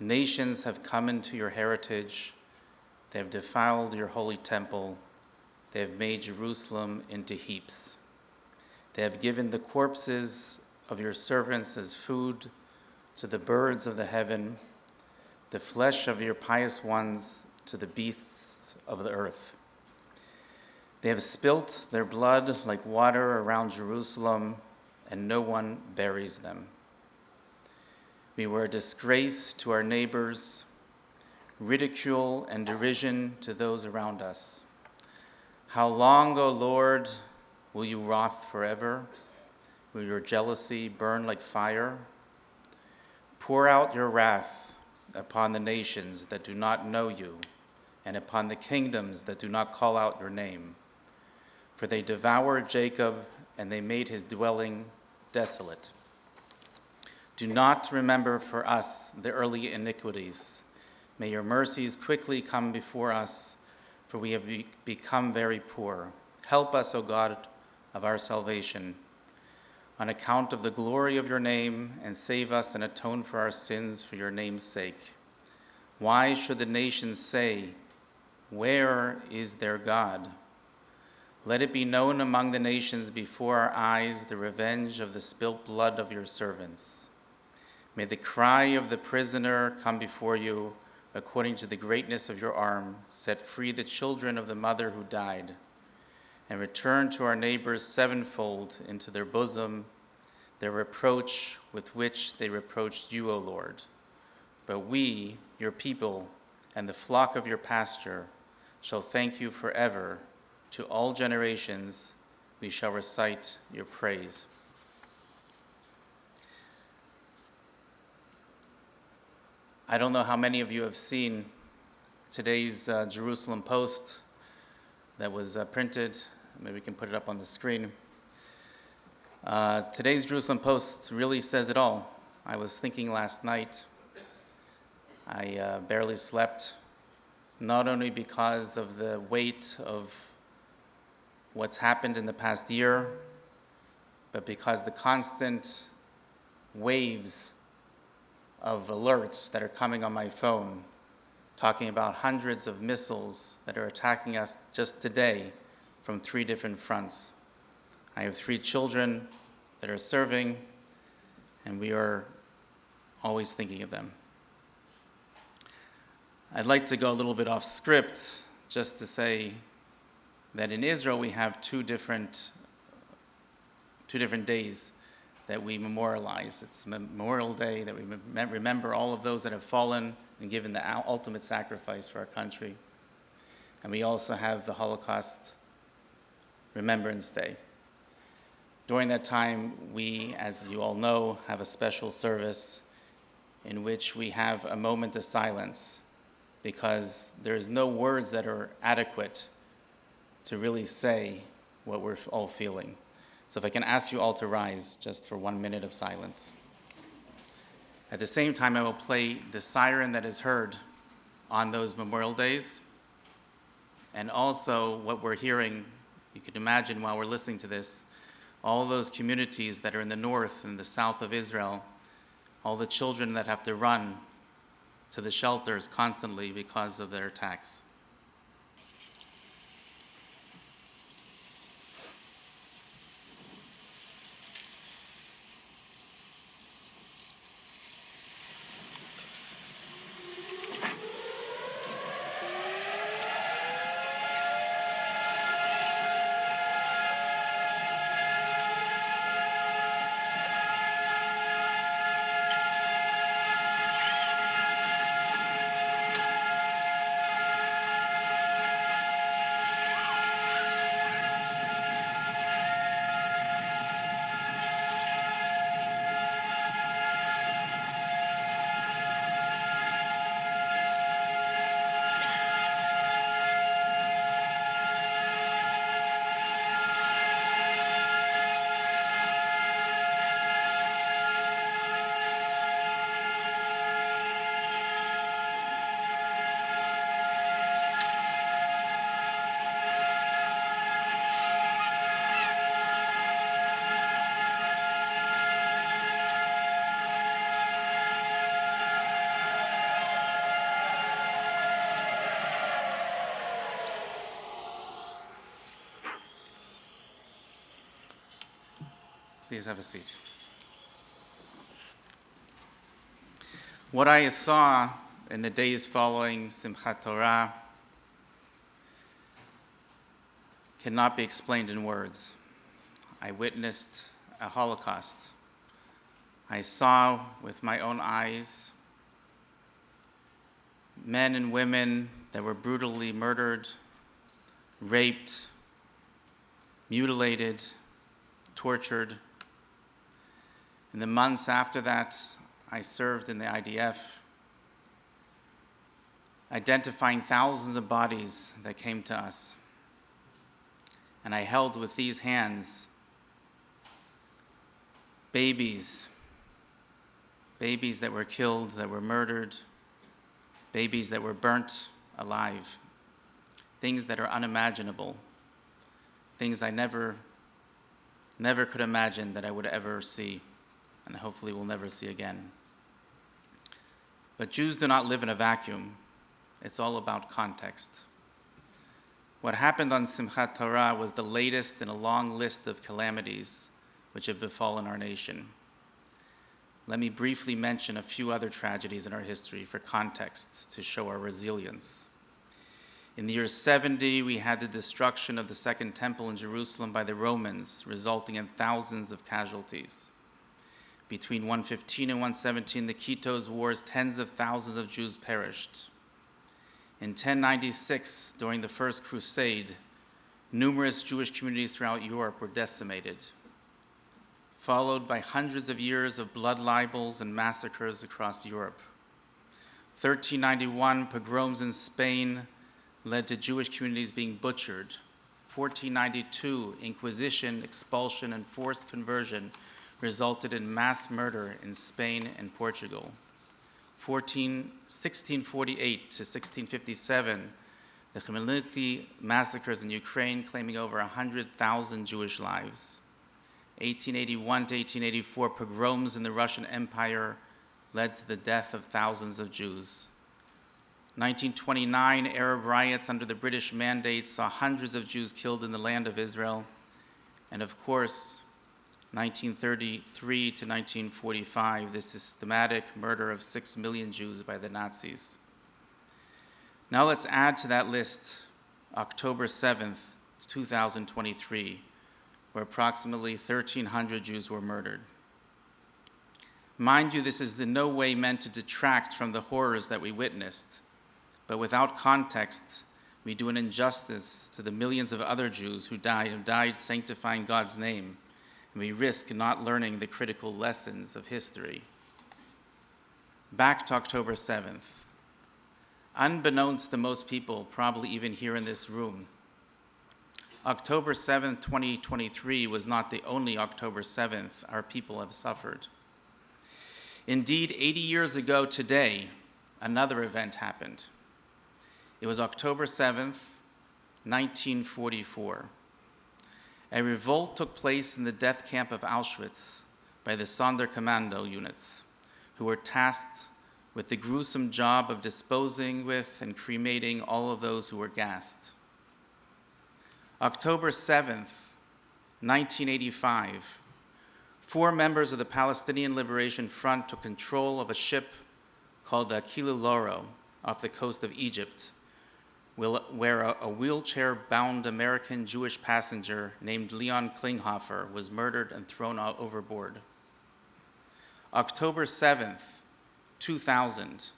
Nations have come into your heritage. They have defiled your holy temple. They have made Jerusalem into heaps. They have given the corpses of your servants as food to the birds of the heaven, the flesh of your pious ones to the beasts of the earth. They have spilt their blood like water around Jerusalem, and no one buries them. We were a disgrace to our neighbors, ridicule and derision to those around us. How long, O Lord, will you wrath forever? Will your jealousy burn like fire? Pour out your wrath upon the nations that do not know you, and upon the kingdoms that do not call out your name. For they devoured Jacob, and they made his dwelling desolate. Do not remember for us the early iniquities. May your mercies quickly come before us, for we have become very poor. Help us, O God of our salvation, on account of the glory of your name, and save us and atone for our sins for your name's sake. Why should the nations say, where is their God? Let it be known among the nations before our eyes the revenge of the spilt blood of your servants. May the cry of the prisoner come before you, according to the greatness of your arm. Set free the children of the mother who died, and return to our neighbors sevenfold into their bosom their reproach with which they reproached you, O Lord. But we, your people, and the flock of your pasture, shall thank you forever. To all generations we shall recite your praise. I don't know how many of you have seen today's Jerusalem Post that was printed. Maybe we can put it up on the screen. Today's Jerusalem Post really says it all. I was thinking last night, I barely slept, not only because of the weight of what's happened in the past year, but because the constant waves of alerts that are coming on my phone, talking about hundreds of missiles that are attacking us just today from 3 different fronts. I have 3 children that are serving, and we are always thinking of them. I'd like to go a little bit off script just to say that in Israel we have two different days that we memorialize. It's Memorial Day, that we remember all of those that have fallen and given the ultimate sacrifice for our country. And we also have the Holocaust Remembrance Day. During that time, we, as you all know, have a special service in which we have a moment of silence, because there's no words that are adequate to really say what we're all feeling. So if I can ask you all to rise just for 1 minute of silence. At the same time, I will play the siren that is heard on those Memorial Days, and also what we're hearing, you can imagine while we're listening to this, all those communities that are in the north and the south of Israel, all the children that have to run to the shelters constantly because of their attacks. Please have a seat. What I saw in the days following Simchat Torah cannot be explained in words. I witnessed a Holocaust. I saw with my own eyes men and women that were brutally murdered, raped, mutilated, tortured. In the months after that, I served in the IDF, identifying thousands of bodies that came to us. And I held with these hands babies that were killed, that were murdered, babies that were burnt alive, things that are unimaginable, things I never could imagine that I would ever see, and hopefully will never see again. But Jews do not live in a vacuum. It's all about context. What happened on Simchat Torah was the latest in a long list of calamities which have befallen our nation. Let me briefly mention a few other tragedies in our history for context to show our resilience. In the year 70, we had the destruction of the Second Temple in Jerusalem by the Romans, resulting in thousands of casualties. Between 115 and 117, the Kitos Wars, tens of thousands of Jews perished. In 1096, during the First Crusade, numerous Jewish communities throughout Europe were decimated, followed by hundreds of years of blood libels and massacres across Europe. 1391, pogroms in Spain led to Jewish communities being butchered. 1492, Inquisition, expulsion, and forced conversion resulted in mass murder in Spain and Portugal. 1648 to 1657, the Khmelnytsky massacres in Ukraine, claiming over 100,000 Jewish lives. 1881 to 1884, pogroms in the Russian Empire led to the death of thousands of Jews. 1929, Arab riots under the British mandate saw hundreds of Jews killed in the land of Israel. And of course, 1933 to 1945, the systematic murder of 6 million Jews by the Nazis. Now let's add to that list October 7th, 2023, where approximately 1,300 Jews were murdered. Mind you, this is in no way meant to detract from the horrors that we witnessed, but without context, we do an injustice to the millions of other Jews who died sanctifying God's name, and we risk not learning the critical lessons of history. Back to October 7th. Unbeknownst to most people, probably even here in this room, October 7th, 2023 was not the only October 7th our people have suffered. Indeed, 80 years ago today, another event happened. It was October 7th, 1944. A revolt took place in the death camp of Auschwitz by the Sonderkommando units, who were tasked with the gruesome job of disposing with and cremating all of those who were gassed. October 7th, 1985, 4 members of the Palestinian Liberation Front took control of a ship called the Akilu Loro off the coast of Egypt, where a wheelchair-bound American Jewish passenger named Leon Klinghoffer was murdered and thrown overboard. October 7th, 2000,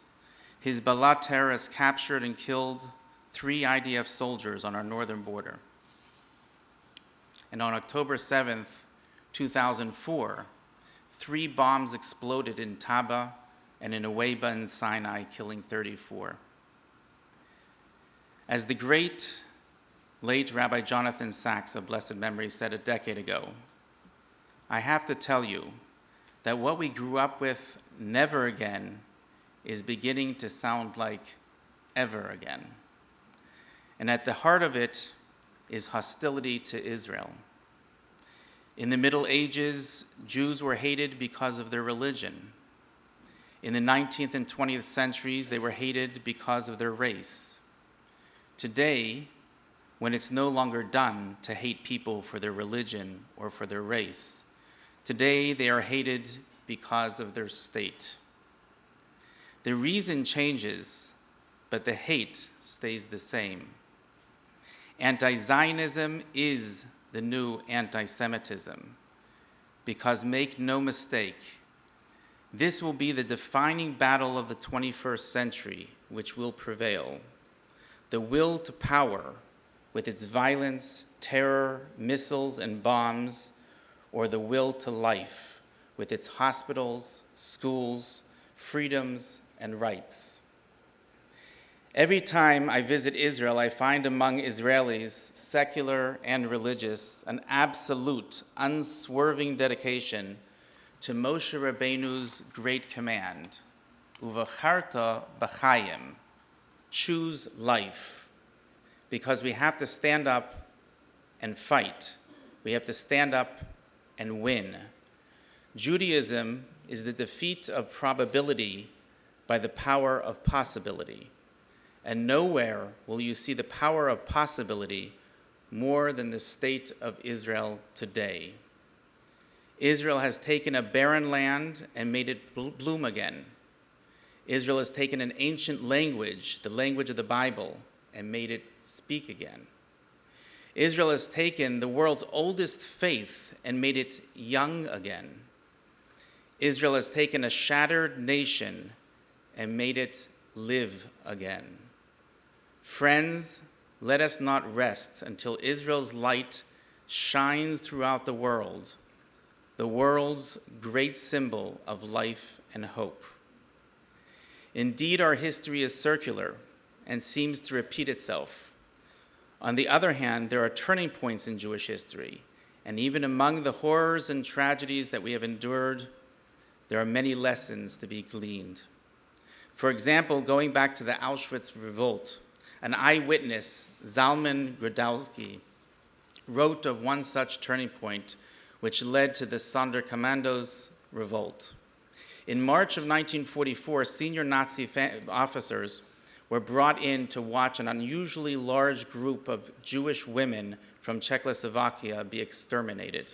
Hezbollah terrorists captured and killed 3 IDF soldiers on our northern border. And on October 7th, 2004, 3 bombs exploded in Taba and in Aweba in Sinai, killing 34. As the great late Rabbi Jonathan Sachs of blessed memory said a decade ago, I have to tell you that what we grew up with, never again, is beginning to sound like ever again. And at the heart of it is hostility to Israel. In the Middle Ages, Jews were hated because of their religion. In the 19th and 20th centuries, they were hated because of their race. Today, when it's no longer done to hate people for their religion or for their race, Today, they are hated because of their state. The reason changes, but the hate stays the same. Anti-Zionism is the new anti-Semitism, because make no mistake, this will be the defining battle of the 21st century, which will prevail. The will to power, with its violence, terror, missiles, and bombs, or the will to life, with its hospitals, schools, freedoms, and rights. Every time I visit Israel, I find among Israelis, secular and religious, an absolute, unswerving dedication to Moshe Rabbeinu's great command, Uvacharta b'chayim, choose life, because we have to stand up and fight. We have to stand up and win. Judaism is the defeat of probability by the power of possibility. And nowhere will you see the power of possibility more than the state of Israel today. Israel has taken a barren land and made it bloom again. Israel has taken an ancient language, the language of the Bible, and made it speak again. Israel has taken the world's oldest faith and made it young again. Israel has taken a shattered nation and made it live again. Friends, let us not rest until Israel's light shines throughout the world's great symbol of life and hope. Indeed, our history is circular and seems to repeat itself. On the other hand, there are turning points in Jewish history, and even among the horrors and tragedies that we have endured, there are many lessons to be gleaned. For example, going back to the Auschwitz revolt, an eyewitness, Zalman Gradowski, wrote of one such turning point which led to the Sonderkommandos revolt. In March of 1944, senior Nazi officers were brought in to watch an unusually large group of Jewish women from Czechoslovakia be exterminated.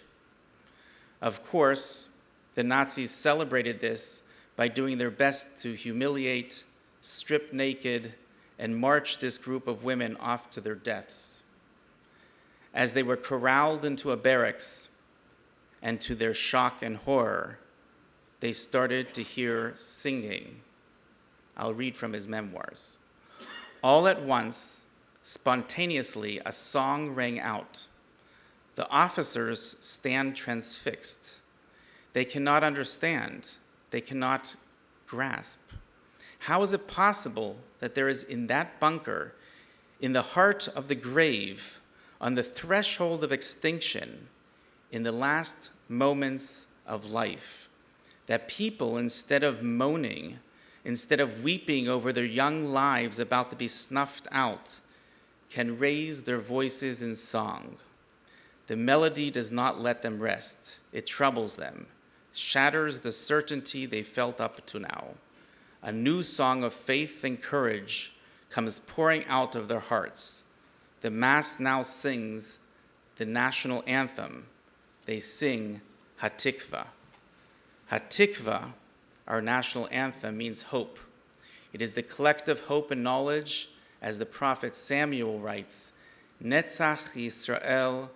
Of course, the Nazis celebrated this by doing their best to humiliate, strip naked, and march this group of women off to their deaths. As they were corralled into a barracks, and to their shock and horror, they started to hear singing. I'll read from his memoirs. All at once, spontaneously, a song rang out. The officers stand transfixed. They cannot understand. They cannot grasp. How is it possible that there is in that bunker, in the heart of the grave, on the threshold of extinction, in the last moments of life, that people, instead of moaning, instead of weeping over their young lives about to be snuffed out, can raise their voices in song? The melody does not let them rest. It troubles them, shatters the certainty they felt up to now. A new song of faith and courage comes pouring out of their hearts. The mass now sings the national anthem. They sing Hatikva. Hatikva, our national anthem, means hope. It is the collective hope and knowledge, as the prophet Samuel writes, Netzach Yisrael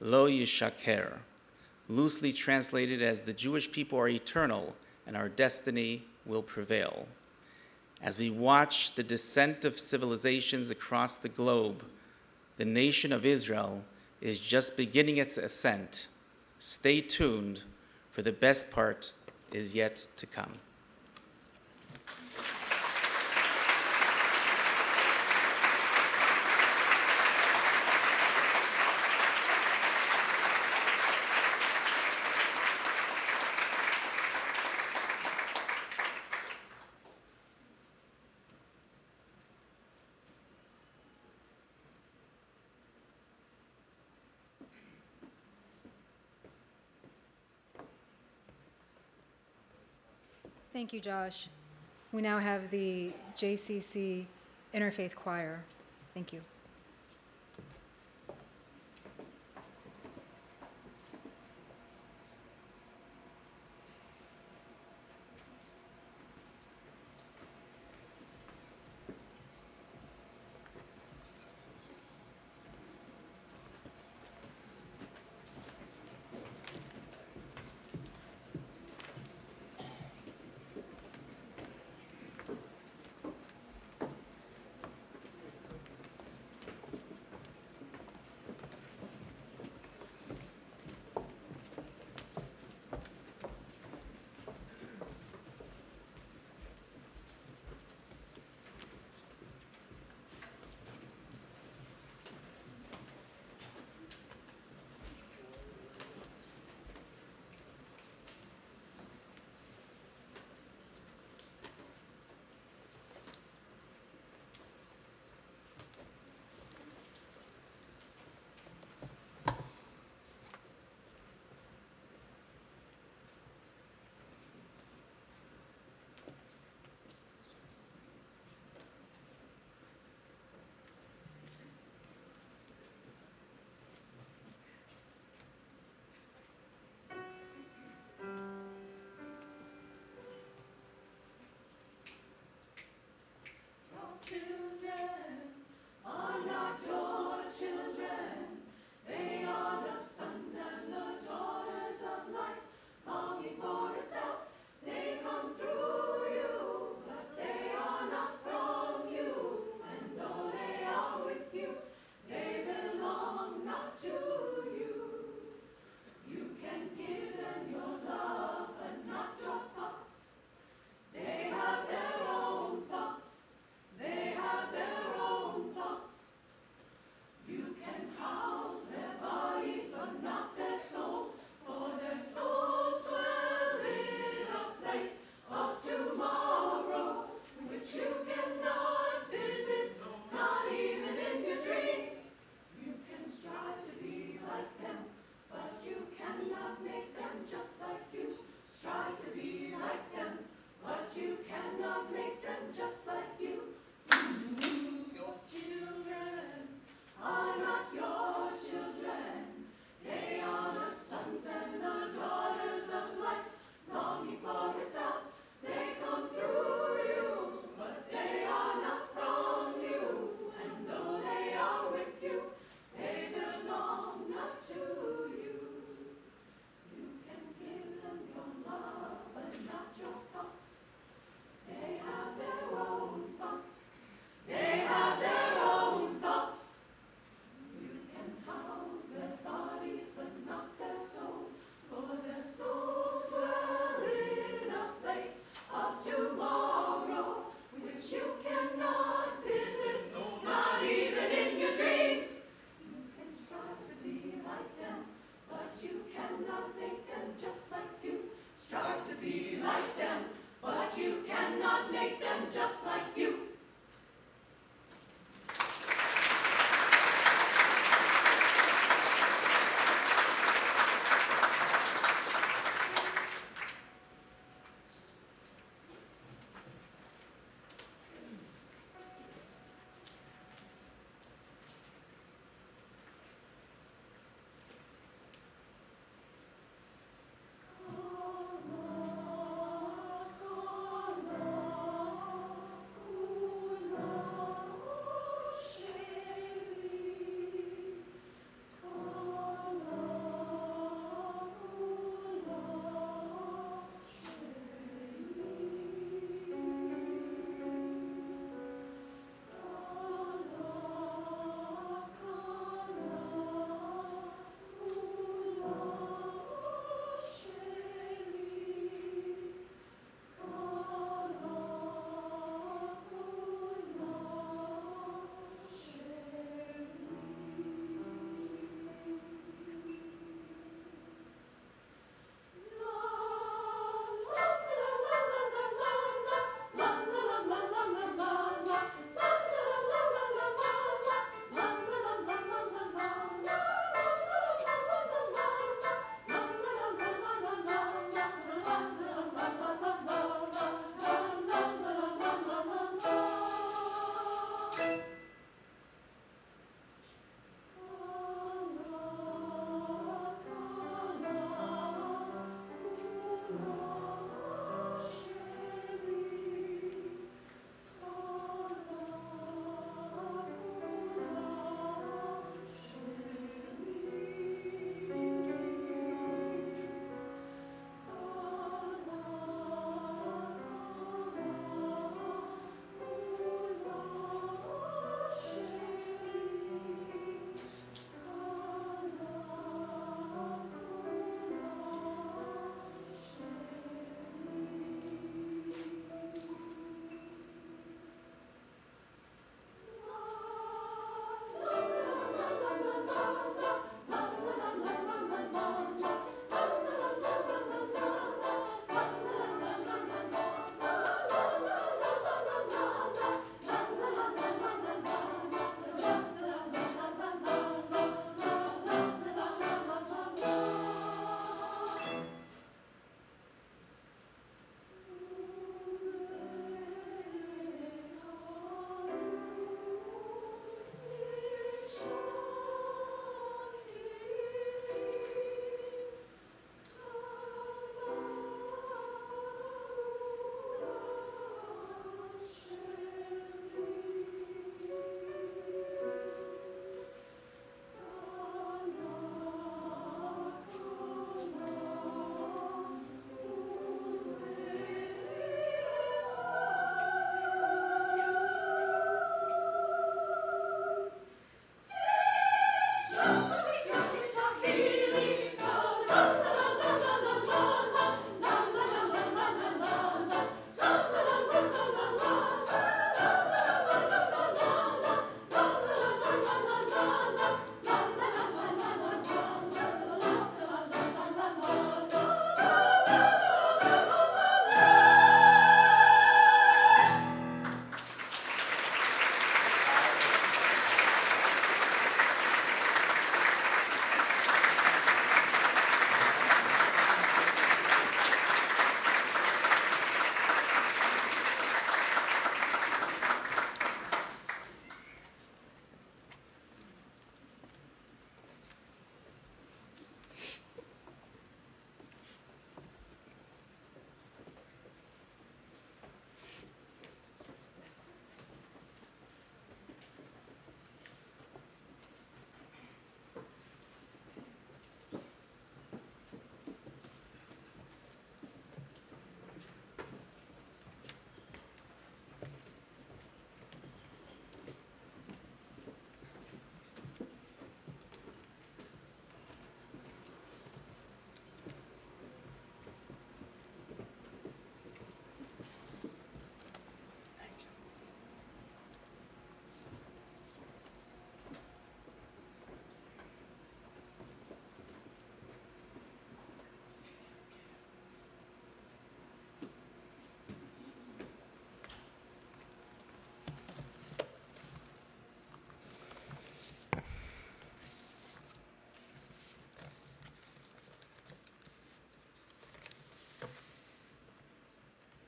lo yishaker, loosely translated as the Jewish people are eternal and our destiny will prevail. As we watch the descent of civilizations across the globe, the nation of Israel is just beginning its ascent. Stay tuned, for the best part is yet to come. Thank you, Josh. We now have the JCC Interfaith Choir. Thank you.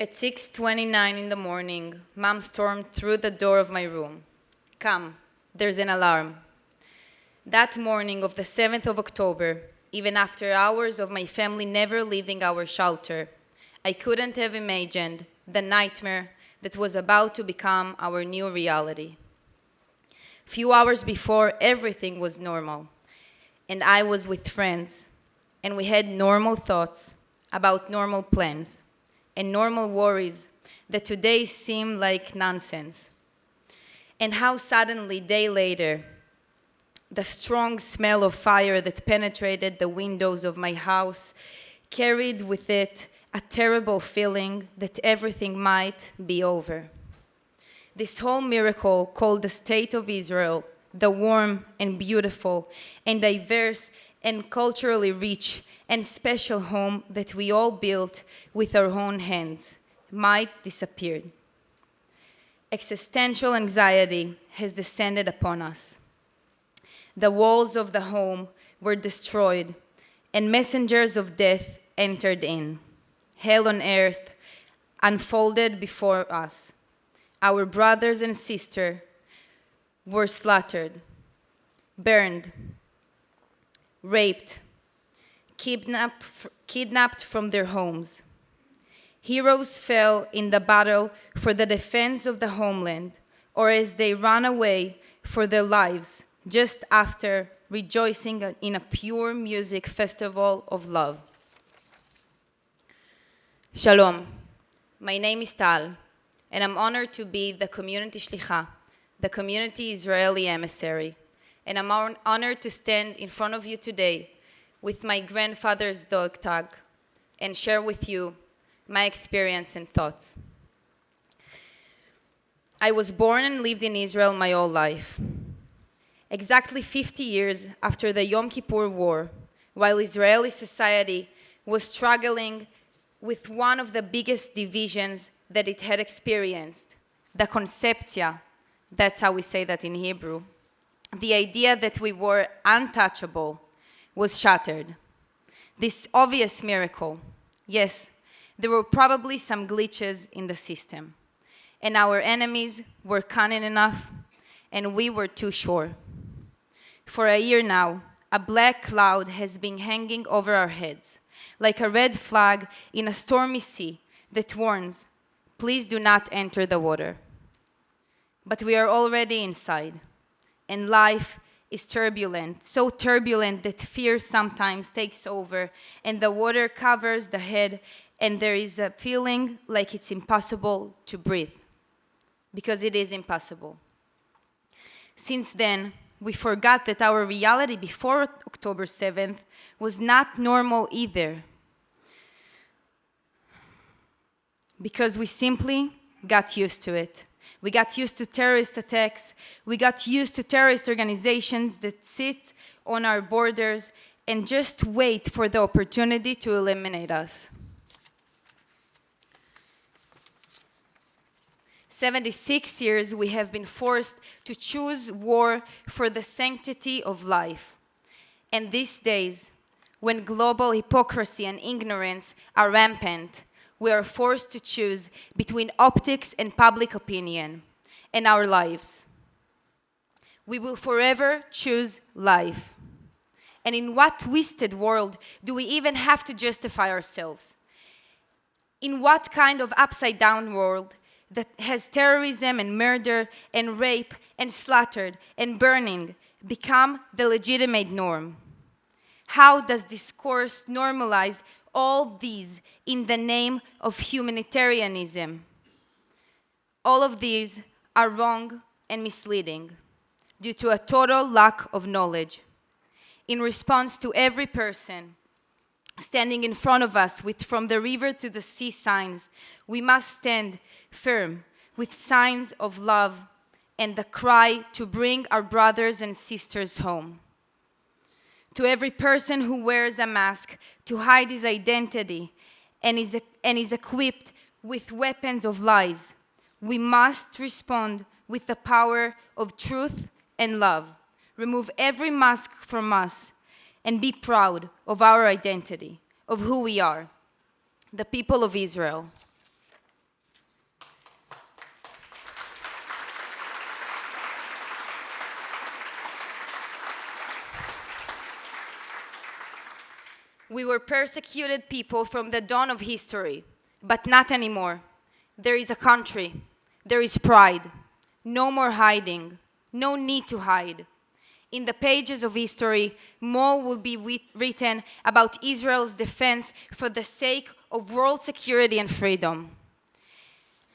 At 6:29 in the morning, Mom stormed through the door of my room. "Come, there's an alarm." That morning of the 7th of October, even after hours of my family never leaving our shelter, I couldn't have imagined the nightmare that was about to become our new reality. Few hours before, everything was normal, and I was with friends, and we had normal thoughts about normal plans and normal worries that today seem like nonsense. And how suddenly, day later, the strong smell of fire that penetrated the windows of my house carried with it a terrible feeling that everything might be over. This whole miracle called the State of Israel, the warm and beautiful and diverse and culturally rich and special home that we all built with our own hands, might disappear. Existential anxiety has descended upon us. The walls of the home were destroyed, and messengers of death entered in. Hell on earth unfolded before us. Our brothers and sisters were slaughtered, burned, raped, kidnapped from their homes. Heroes fell in the battle for the defense of the homeland, or as they ran away for their lives just after rejoicing in a pure music festival of love. Shalom, my name is Tal, and I'm honored to be the community shlicha, the community Israeli emissary, and I'm honored to stand in front of you today with my grandfather's dog tag and share with you my experience and thoughts. I was born and lived in Israel my whole life. Exactly 50 years after the Yom Kippur War, while Israeli society was struggling with one of the biggest divisions that it had experienced, the conceptia, that's how we say that in Hebrew, the idea that we were untouchable was shattered. This obvious miracle, yes, there were probably some glitches in the system, and our enemies were cunning enough, and we were too sure. For a year now, a black cloud has been hanging over our heads, like a red flag in a stormy sea that warns, please do not enter the water. But we are already inside, and life is turbulent, so turbulent that fear sometimes takes over, and the water covers the head, and there is a feeling like it's impossible to breathe, because it is impossible. Since then, we forgot that our reality before October 7th was not normal either, because we simply got used to it. We got used to terrorist attacks. We got used to terrorist organizations that sit on our borders and just wait for the opportunity to eliminate us. 76 years we have been forced to choose war for the sanctity of life. And these days, when global hypocrisy and ignorance are rampant, we are forced to choose between optics and public opinion and our lives. We will forever choose life. And in what twisted world do we even have to justify ourselves? In what kind of upside-down world that has terrorism and murder and rape and slaughter and burning become the legitimate norm? How does discourse normalize all these in the name of humanitarianism? All of these are wrong and misleading due to a total lack of knowledge. In response to every person standing in front of us with from the river to the sea signs, we must stand firm with signs of love and the cry to bring our brothers and sisters home. To every person who wears a mask to hide his identity and is equipped with weapons of lies, we must respond with the power of truth and love. Remove every mask from us and be proud of our identity, of who we are, the people of Israel. We were persecuted people from the dawn of history, but not anymore. There is a country. There is pride. No more hiding. No need to hide. In the pages of history, more will be written about Israel's defense for the sake of world security and freedom.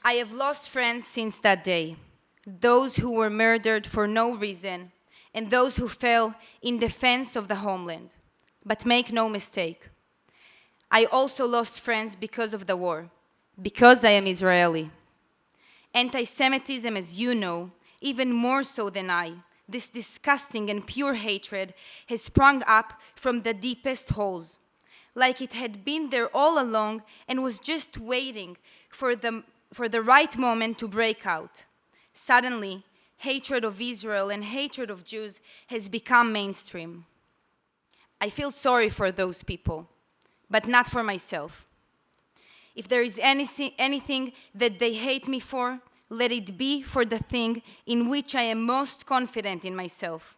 I have lost friends since that day, those who were murdered for no reason, and those who fell in defense of the homeland. But make no mistake, I also lost friends because of the war, because I am Israeli. Anti-Semitism, as you know, even more so than I, this disgusting and pure hatred has sprung up from the deepest holes, like it had been there all along and was just waiting for the right moment to break out. Suddenly, hatred of Israel and hatred of Jews has become mainstream. I feel sorry for those people, but not for myself. If there is anything that they hate me for, let it be for the thing in which I am most confident in myself,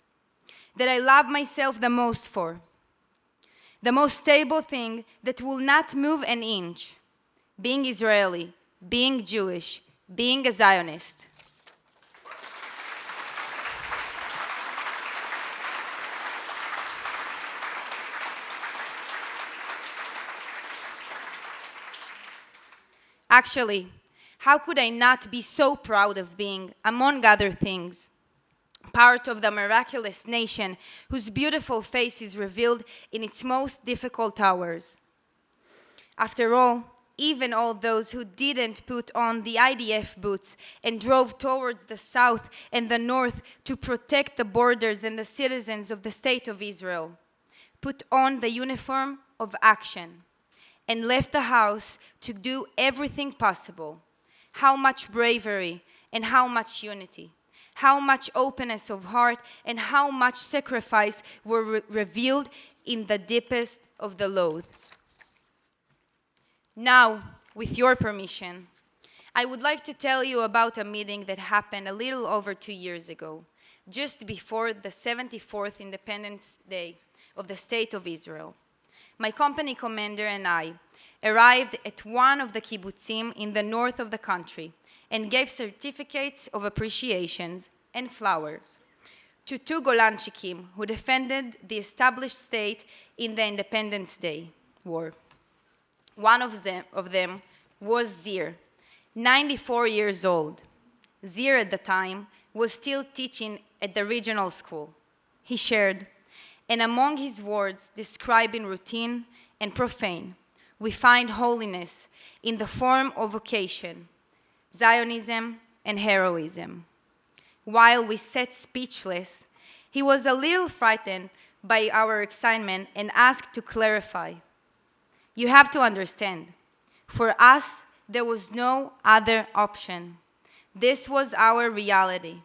that I love myself the most for, the most stable thing that will not move an inch, being Israeli, being Jewish, being a Zionist. Actually, how could I not be so proud of being, among other things, part of the miraculous nation whose beautiful face is revealed in its most difficult hours? After all, even all those who didn't put on the IDF boots and drove towards the south and the north to protect the borders and the citizens of the State of Israel, put on the uniform of action and left the house to do everything possible. How much bravery and how much unity, how much openness of heart and how much sacrifice were revealed in the deepest of the loaths. Now, with your permission, I would like to tell you about a meeting that happened a little over 2 years ago, just before the 74th Independence Day of the State of Israel. My company commander and I arrived at one of the kibbutzim in the north of the country and gave certificates of appreciations and flowers to 2 Golanchikim who defended the established state in the Independence Day War. One of them was Zir, 94 years old. Zir at the time was still teaching at the regional school. He shared, and among his words describing routine and profane, we find holiness in the form of vocation, Zionism and heroism. While we sat speechless, he was a little frightened by our excitement and asked to clarify. You have to understand, for us, there was no other option. This was our reality.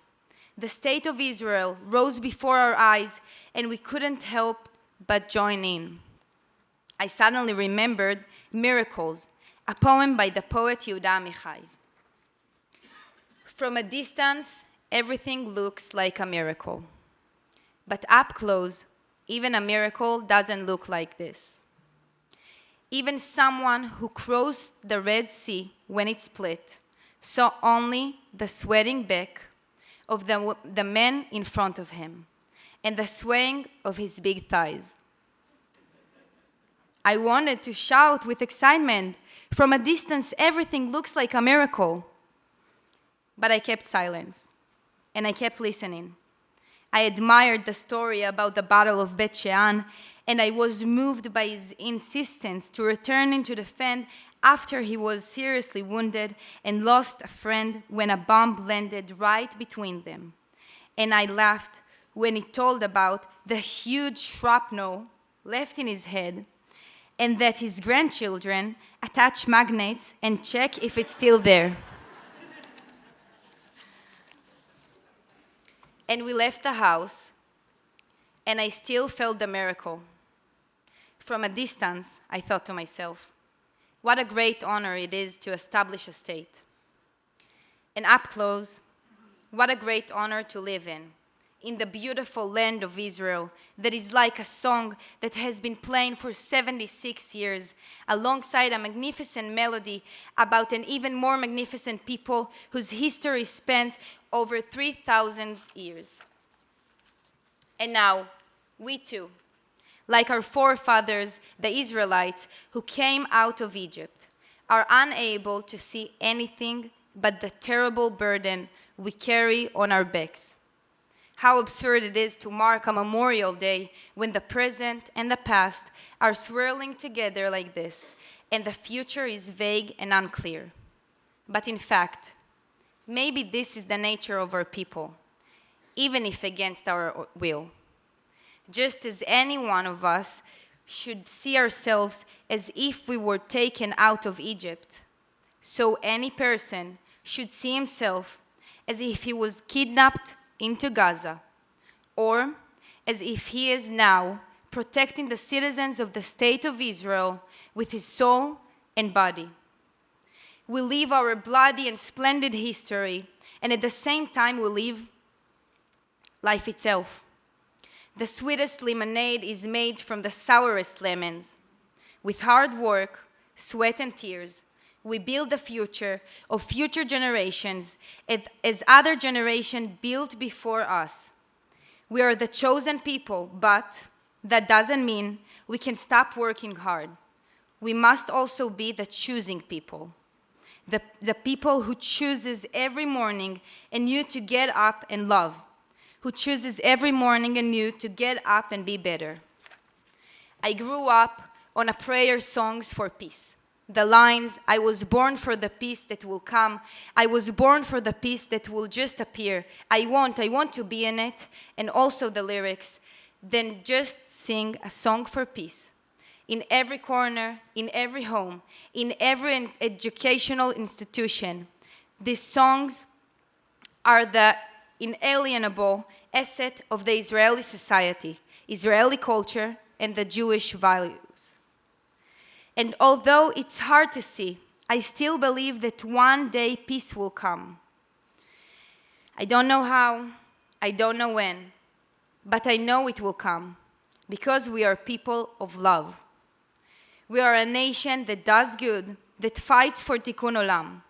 The State of Israel rose before our eyes, and we couldn't help but join in. I suddenly remembered Miracles, a poem by the poet Yehuda Amichai. From a distance, everything looks like a miracle. But up close, even a miracle doesn't look like this. Even someone who crossed the Red Sea when it split saw only the sweating back of the man in front of him and the swaying of his big thighs. I wanted to shout with excitement. From a distance, everything looks like a miracle. But I kept silence, and I kept listening. I admired the story about the Battle of Bet Shean, and I was moved by his insistence to return to defend after he was seriously wounded and lost a friend when a bomb landed right between them. And I laughed when he told about the huge shrapnel left in his head and that his grandchildren attach magnets and check if it's still there. And we left the house, and I still felt the miracle. From a distance, I thought to myself, what a great honor it is to establish a state. And up close, what a great honor to live in in the beautiful land of Israel that is like a song that has been playing for 76 years, alongside a magnificent melody about an even more magnificent people whose history spans over 3,000 years. And now, we too, like our forefathers, the Israelites, who came out of Egypt, are unable to see anything but the terrible burden we carry on our backs. How absurd it is to mark a Memorial Day when the present and the past are swirling together like this, and the future is vague and unclear. But in fact, maybe this is the nature of our people, even if against our will. Just as any one of us should see ourselves as if we were taken out of Egypt, so any person should see himself as if he was kidnapped into Gaza, or as if he is now protecting the citizens of the state of Israel with his soul and body. We live our bloody and splendid history, and at the same time we live life itself. The sweetest lemonade is made from the sourest lemons. With hard work, sweat, and tears, we build the future of future generations as other generations built before us. We are the chosen people, but that doesn't mean we can stop working hard. We must also be the choosing people. The people who chooses every morning anew to get up and love, who chooses every morning anew to get up and be better. I grew up on a prayer songs for peace. The lines, I was born for the peace that will come. I was born for the peace that will just appear. I want to be in it. And also the lyrics, then just sing a song for peace. In every corner, in every home, in every educational institution, these songs are the inalienable asset of the Israeli society, Israeli culture, and the Jewish values. And although it's hard to see, I still believe that one day peace will come. I don't know how, I don't know when, but I know it will come because we are people of love. We are a nation that does good, that fights for tikkun olam,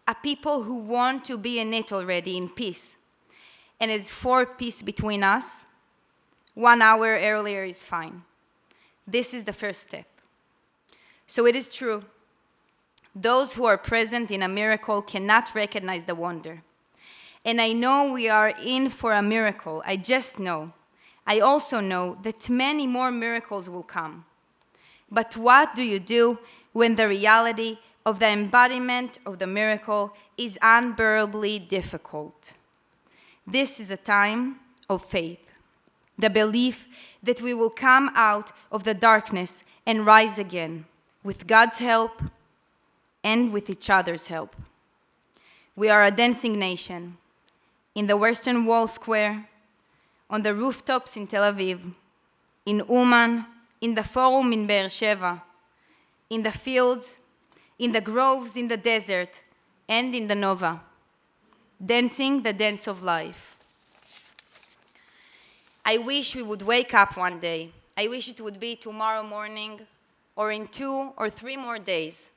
a people who want to be in it already in peace. And as for peace between us, 1 hour earlier is fine. This is the first step. So it is true, those who are present in a miracle cannot recognize the wonder. And I know we are in for a miracle, I just know. I also know that many more miracles will come. But what do you do when the reality of the embodiment of the miracle is unbearably difficult? This is a time of faith, the belief that we will come out of the darkness and rise again, with God's help and with each other's help. We are a dancing nation, in the Western Wall Square, on the rooftops in Tel Aviv, in Uman, in the Forum in Be'er Sheva, in the fields, in the groves, in the desert, and in the Nova, dancing the dance of life. I wish we would wake up one day. I wish it would be tomorrow morning or in 2 or 3 more days.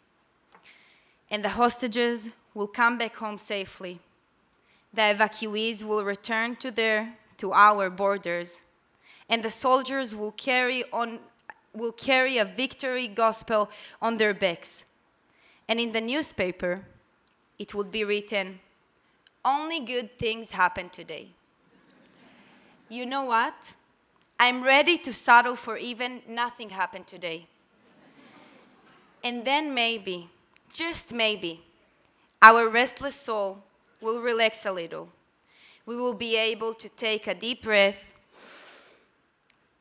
And the hostages will come back home safely. The evacuees will return to our borders. And the soldiers will carry a victory gospel on their backs. And in the newspaper, it would be written, "Only good things happen today." You know what? I'm ready to settle for even nothing happened today. And then maybe, just maybe, our restless soul will relax a little. We will be able to take a deep breath,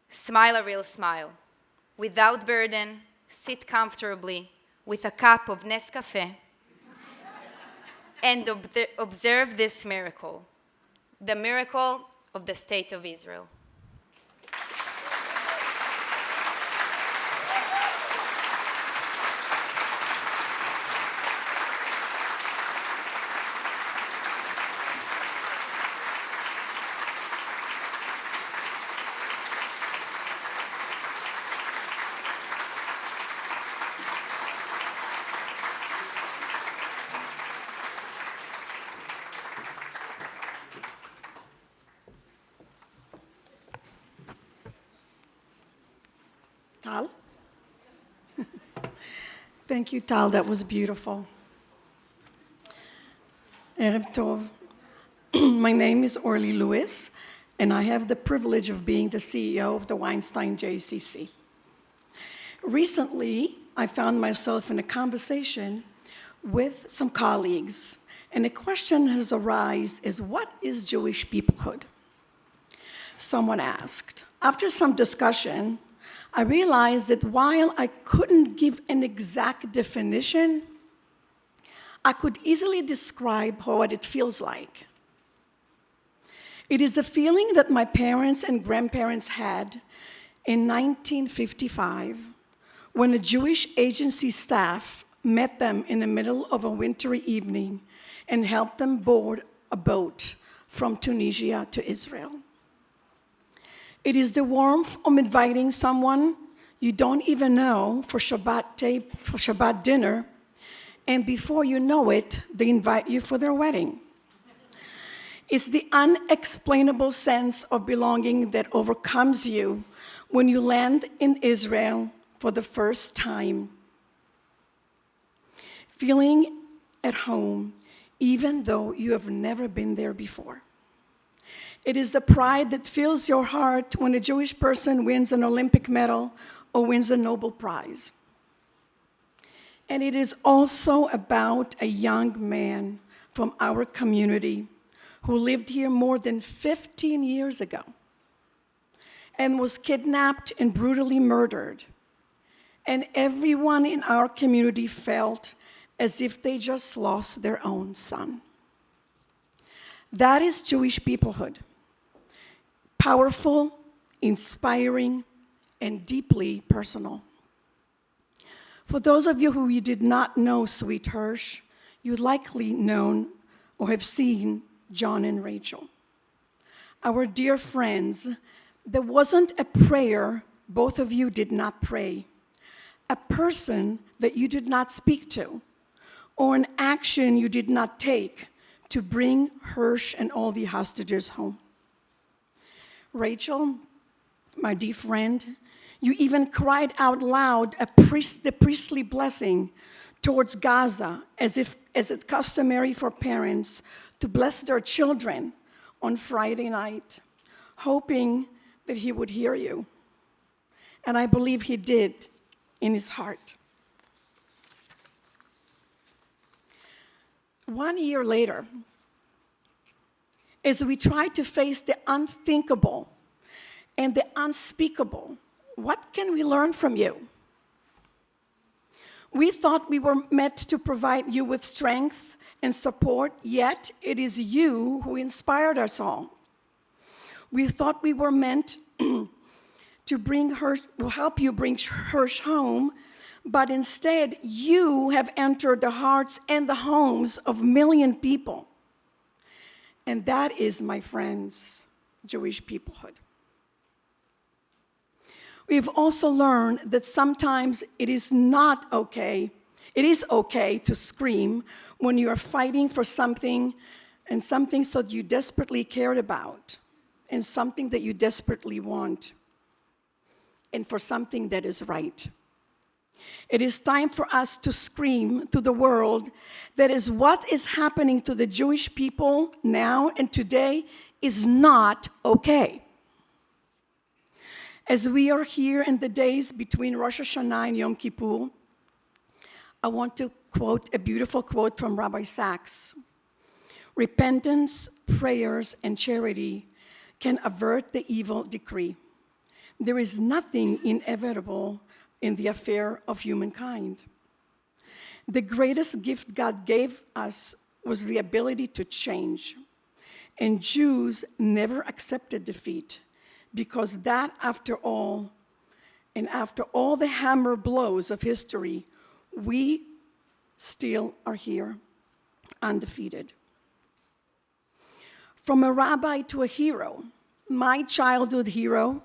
smile a real smile, without burden, sit comfortably with a cup of Nescafe, and observe this miracle, the miracle of the State of Israel. Tal? Thank you, Tal. That was beautiful. Erev Tov. My name is Orly Lewis, and I have the privilege of being the CEO of the Weinstein JCC. Recently, I found myself in a conversation with some colleagues, and a question has arisen is, what is Jewish peoplehood? Someone asked. After some discussion, I realized that while I couldn't give an exact definition, I could easily describe what it feels like. It is a feeling that my parents and grandparents had in 1955 when a Jewish agency staff met them in the middle of a wintry evening and helped them board a boat from Tunisia to Israel. It is the warmth of inviting someone you don't even know for Shabbat dinner, and before you know it, they invite you for their wedding. It's the unexplainable sense of belonging that overcomes you when you land in Israel for the first time. Feeling at home, even though you have never been there before. It is the pride that fills your heart when a Jewish person wins an Olympic medal or wins a Nobel Prize. And it is also about a young man from our community who lived here more than 15 years ago and was kidnapped and brutally murdered. And everyone in our community felt as if they just lost their own son. That is Jewish peoplehood. Powerful, inspiring, and deeply personal. For those of you who you did not know Sweet Hirsch, you likely known or have seen John and Rachel. Our dear friends, there wasn't a prayer both of you did not pray, a person that you did not speak to, or an action you did not take to bring Hirsch and all the hostages home. Rachel, my dear friend, you even cried out loud the priestly blessing towards Gaza, as it's customary for parents to bless their children on Friday night, hoping that he would hear you. And I believe he did in his heart. 1 year later, as we try to face the unthinkable and the unspeakable, what can we learn from you? We thought we were meant to provide you with strength and support, yet it is you who inspired us all. We thought we were meant to help you bring Hirsch home, but instead you have entered the hearts and the homes of million people. And that is, my friends, Jewish peoplehood. We've also learned that sometimes it is okay to scream when you are fighting for something, and something that you desperately cared about, and something that you desperately want, and for something that is right. It is time for us to scream to the world that is what is happening to the Jewish people now and today is not okay. As we are here in the days between Rosh Hashanah and Yom Kippur, I want to quote a beautiful quote from Rabbi Sachs. Repentance, prayers, and charity can avert the evil decree. There is nothing inevitable in the affair of humankind. The greatest gift God gave us was the ability to change. And Jews never accepted defeat, because that, after all, and after all the hammer blows of history, we still are here, undefeated. From a rabbi to a hero, my childhood hero,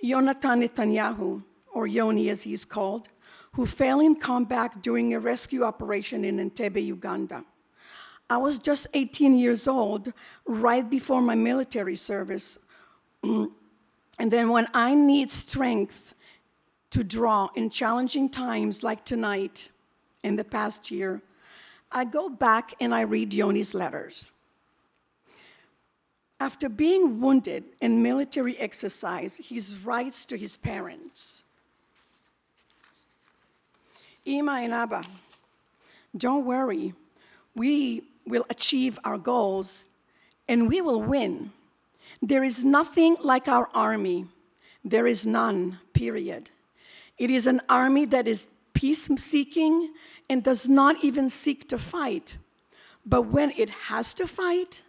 Yonatan Netanyahu, or Yoni as he's called, who fell in combat during a rescue operation in Entebbe, Uganda. I was just 18 years old, right before my military service. And then when I need strength to draw in challenging times like tonight, in the past year, I go back and I read Yoni's letters. After being wounded in military exercise, he writes to his parents, Ima and Abba, don't worry, we will achieve our goals and we will win. There is nothing like our army. There is none, period. It is an army that is peace-seeking and does not even seek to fight. But when it has to fight,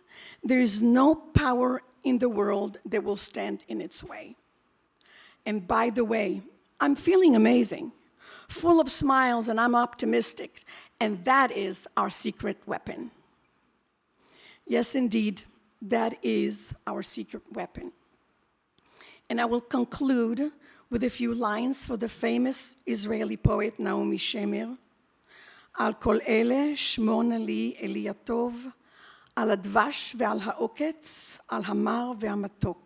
there is no power in the world that will stand in its way. And by the way, I'm feeling amazing, full of smiles, and I'm optimistic. And that is our secret weapon. Yes, indeed, that is our secret weapon. And I will conclude with a few lines for the famous Israeli poet Naomi Shemer. Al kol ele shmona li Eli Atov, al advash ve'al ha'oketz, al hamar ve'amatok.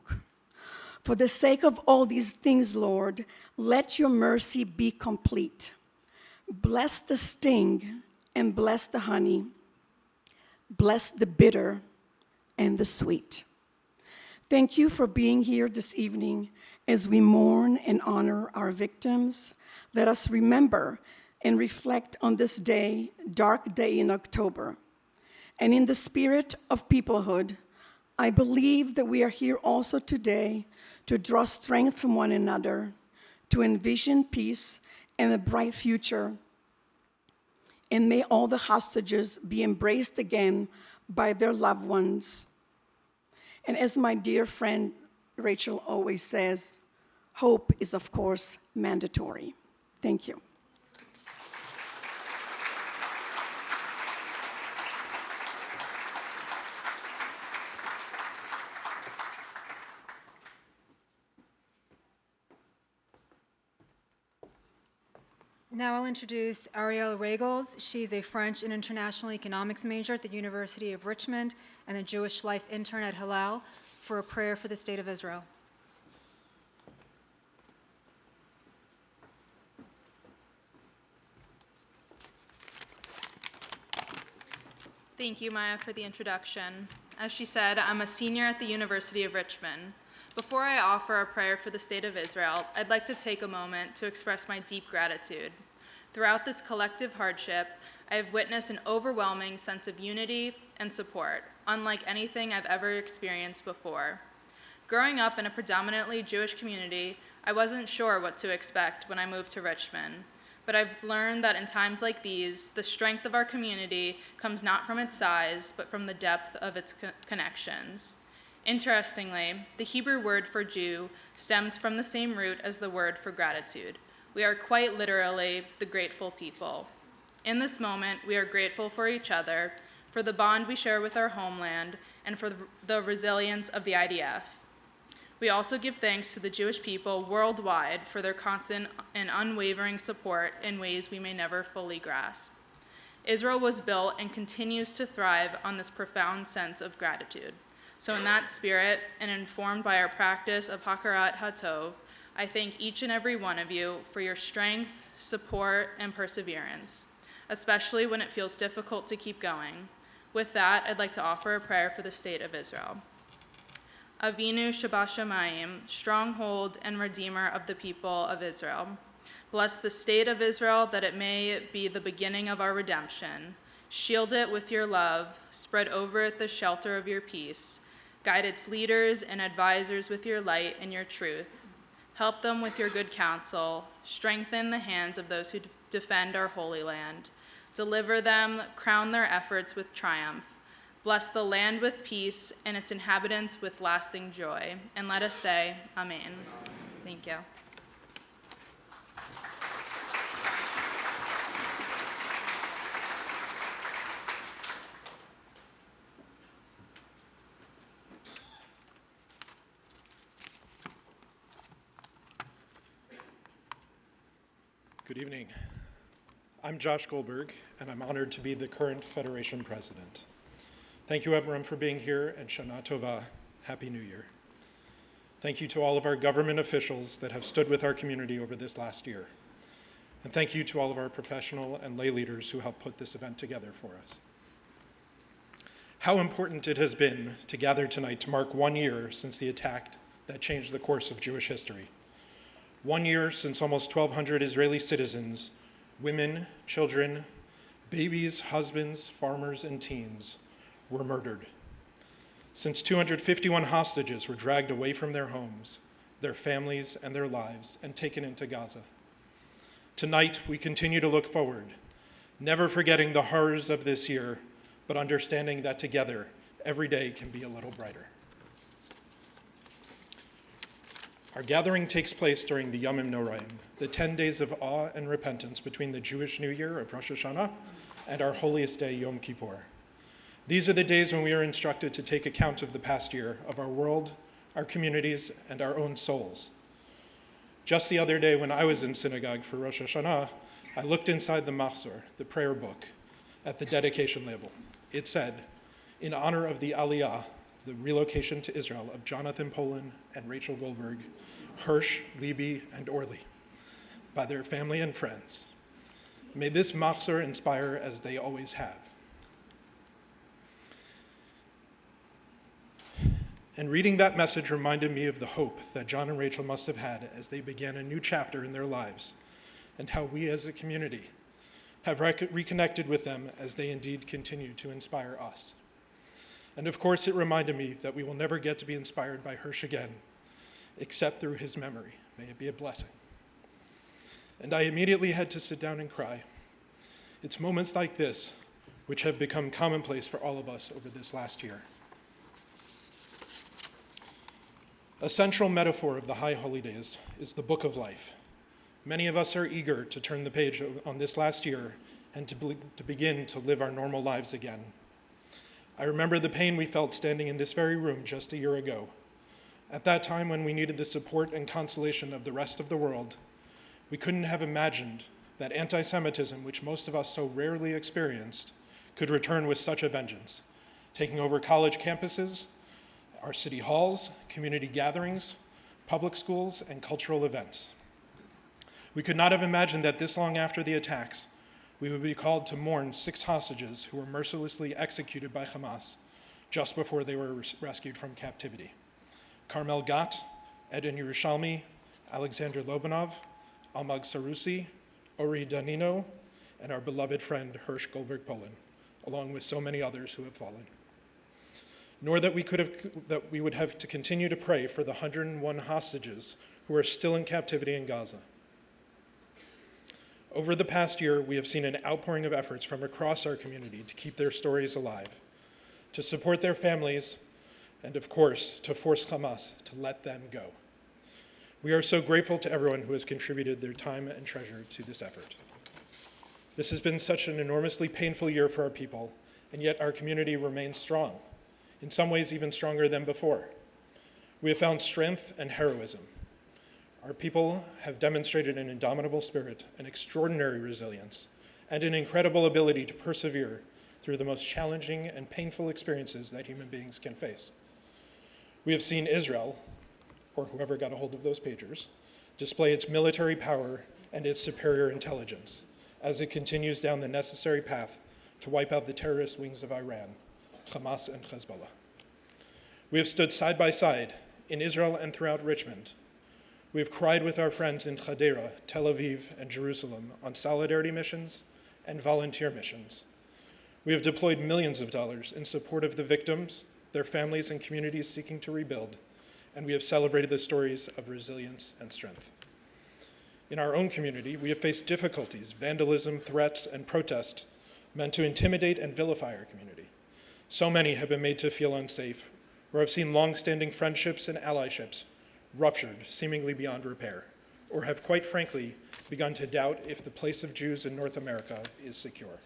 For the sake of all these things, Lord, let your mercy be complete. Bless the sting and bless the honey. Bless the bitter and the sweet. Thank you for being here this evening as we mourn and honor our victims. Let us remember and reflect on this day, dark day in October. And in the spirit of peoplehood, I believe that we are here also today to draw strength from one another, to envision peace and a bright future. And may all the hostages be embraced again by their loved ones. And as my dear friend Rachel always says, hope is, of course, mandatory. Thank you. Now I'll introduce Arielle Regals. She's a French and International Economics major at the University of Richmond and a Jewish Life intern at Hillel, for a prayer for the State of Israel. Thank you, Maya, for the introduction. As she said, I'm a senior at the University of Richmond. Before I offer a prayer for the State of Israel, I'd like to take a moment to express my deep gratitude. Throughout this collective hardship, I have witnessed an overwhelming sense of unity and support, unlike anything I've ever experienced before. Growing up in a predominantly Jewish community, I wasn't sure what to expect when I moved to Richmond. But I've learned that in times like these, the strength of our community comes not from its size, but from the depth of its connections. Interestingly, the Hebrew word for Jew stems from the same root as the word for gratitude. We are quite literally the grateful people. In this moment, we are grateful for each other, for the bond we share with our homeland, and for the resilience of the IDF. We also give thanks to the Jewish people worldwide for their constant and unwavering support in ways we may never fully grasp. Israel was built and continues to thrive on this profound sense of gratitude. So in that spirit, and informed by our practice of Hakarat HaTov, I thank each and every one of you for your strength, support, and perseverance, especially when it feels difficult to keep going. With that, I'd like to offer a prayer for the State of Israel. Avinu Shabashamayim, stronghold and redeemer of the people of Israel. Bless the State of Israel that it may be the beginning of our redemption. Shield it with your love, spread over it the shelter of your peace. Guide its leaders and advisors with your light and your truth. Help them with your good counsel. Strengthen the hands of those who defend our holy land. Deliver them, crown their efforts with triumph. Bless the land with peace and its inhabitants with lasting joy. And let us say, Amen. Thank you. Good evening. I'm Josh Goldberg, and I'm honored to be the current Federation President. Thank you, everyone, for being here, and Shana Tova, Happy New Year. Thank you to all of our government officials that have stood with our community over this last year. And thank you to all of our professional and lay leaders who helped put this event together for us. How important it has been to gather tonight to mark 1 year since the attack that changed the course of Jewish history. 1 year since almost 1,200 Israeli citizens, women, children, babies, husbands, farmers, and teens were murdered. Since 251 hostages were dragged away from their homes, their families, and their lives, and taken into Gaza. Tonight, we continue to look forward, never forgetting the horrors of this year, but understanding that together, every day can be a little brighter. Our gathering takes place during the Yomim Noraim, the 10 days of awe and repentance between the Jewish New Year of Rosh Hashanah and our holiest day, Yom Kippur. These are the days when we are instructed to take account of the past year, of our world, our communities, and our own souls. Just the other day when I was in synagogue for Rosh Hashanah, I looked inside the Machzor, the prayer book, at the dedication label. It said, in honor of the Aliyah, the relocation to Israel of Jonathan Poland and Rachel Goldberg, Hirsch, Libby, and Orly, by their family and friends. May this Machzor inspire as they always have. And reading that message reminded me of the hope that John and Rachel must have had as they began a new chapter in their lives, and how we as a community have reconnected with them as they indeed continue to inspire us. And of course, it reminded me that we will never get to be inspired by Hirsch again, except through his memory. May it be a blessing. And I immediately had to sit down and cry. It's moments like this which have become commonplace for all of us over this last year. A central metaphor of the High Holy Days is the Book of Life. Many of us are eager to turn the page on this last year and to begin to live our normal lives again. I remember the pain we felt standing in this very room just a year ago. At that time, when we needed the support and consolation of the rest of the world, we couldn't have imagined that anti-Semitism, which most of us so rarely experienced, could return with such a vengeance, taking over college campuses, our city halls, community gatherings, public schools, and cultural events. We could not have imagined that this long after the attacks, we would be called to mourn 6 hostages who were mercilessly executed by Hamas just before they were rescued from captivity. Carmel Gat, Eden Yerushalmi, Alexander Lobanov, Almag Sarusi, Ori Danino, and our beloved friend Hirsch Goldberg Poland, along with so many others who have fallen. Nor that we would have to continue to pray for the 101 hostages who are still in captivity in Gaza. Over the past year, we have seen an outpouring of efforts from across our community to keep their stories alive, to support their families, and of course, to force Hamas to let them go. We are so grateful to everyone who has contributed their time and treasure to this effort. This has been such an enormously painful year for our people, and yet our community remains strong, in some ways even stronger than before. We have found strength and heroism. Our people have demonstrated an indomitable spirit, an extraordinary resilience, and an incredible ability to persevere through the most challenging and painful experiences that human beings can face. We have seen Israel, or whoever got a hold of those pagers, display its military power and its superior intelligence as it continues down the necessary path to wipe out the terrorist wings of Iran, Hamas and Hezbollah. We have stood side by side in Israel and throughout Richmond. We have cried with our friends in Hadera, Tel Aviv, and Jerusalem on solidarity missions and volunteer missions. We have deployed millions of dollars in support of the victims, their families, and communities seeking to rebuild, and we have celebrated the stories of resilience and strength. In our own community, we have faced difficulties, vandalism, threats, and protest meant to intimidate and vilify our community. So many have been made to feel unsafe, or have seen long-standing friendships and allyships ruptured, seemingly beyond repair, or have quite frankly begun to doubt if the place of Jews in North America is secure.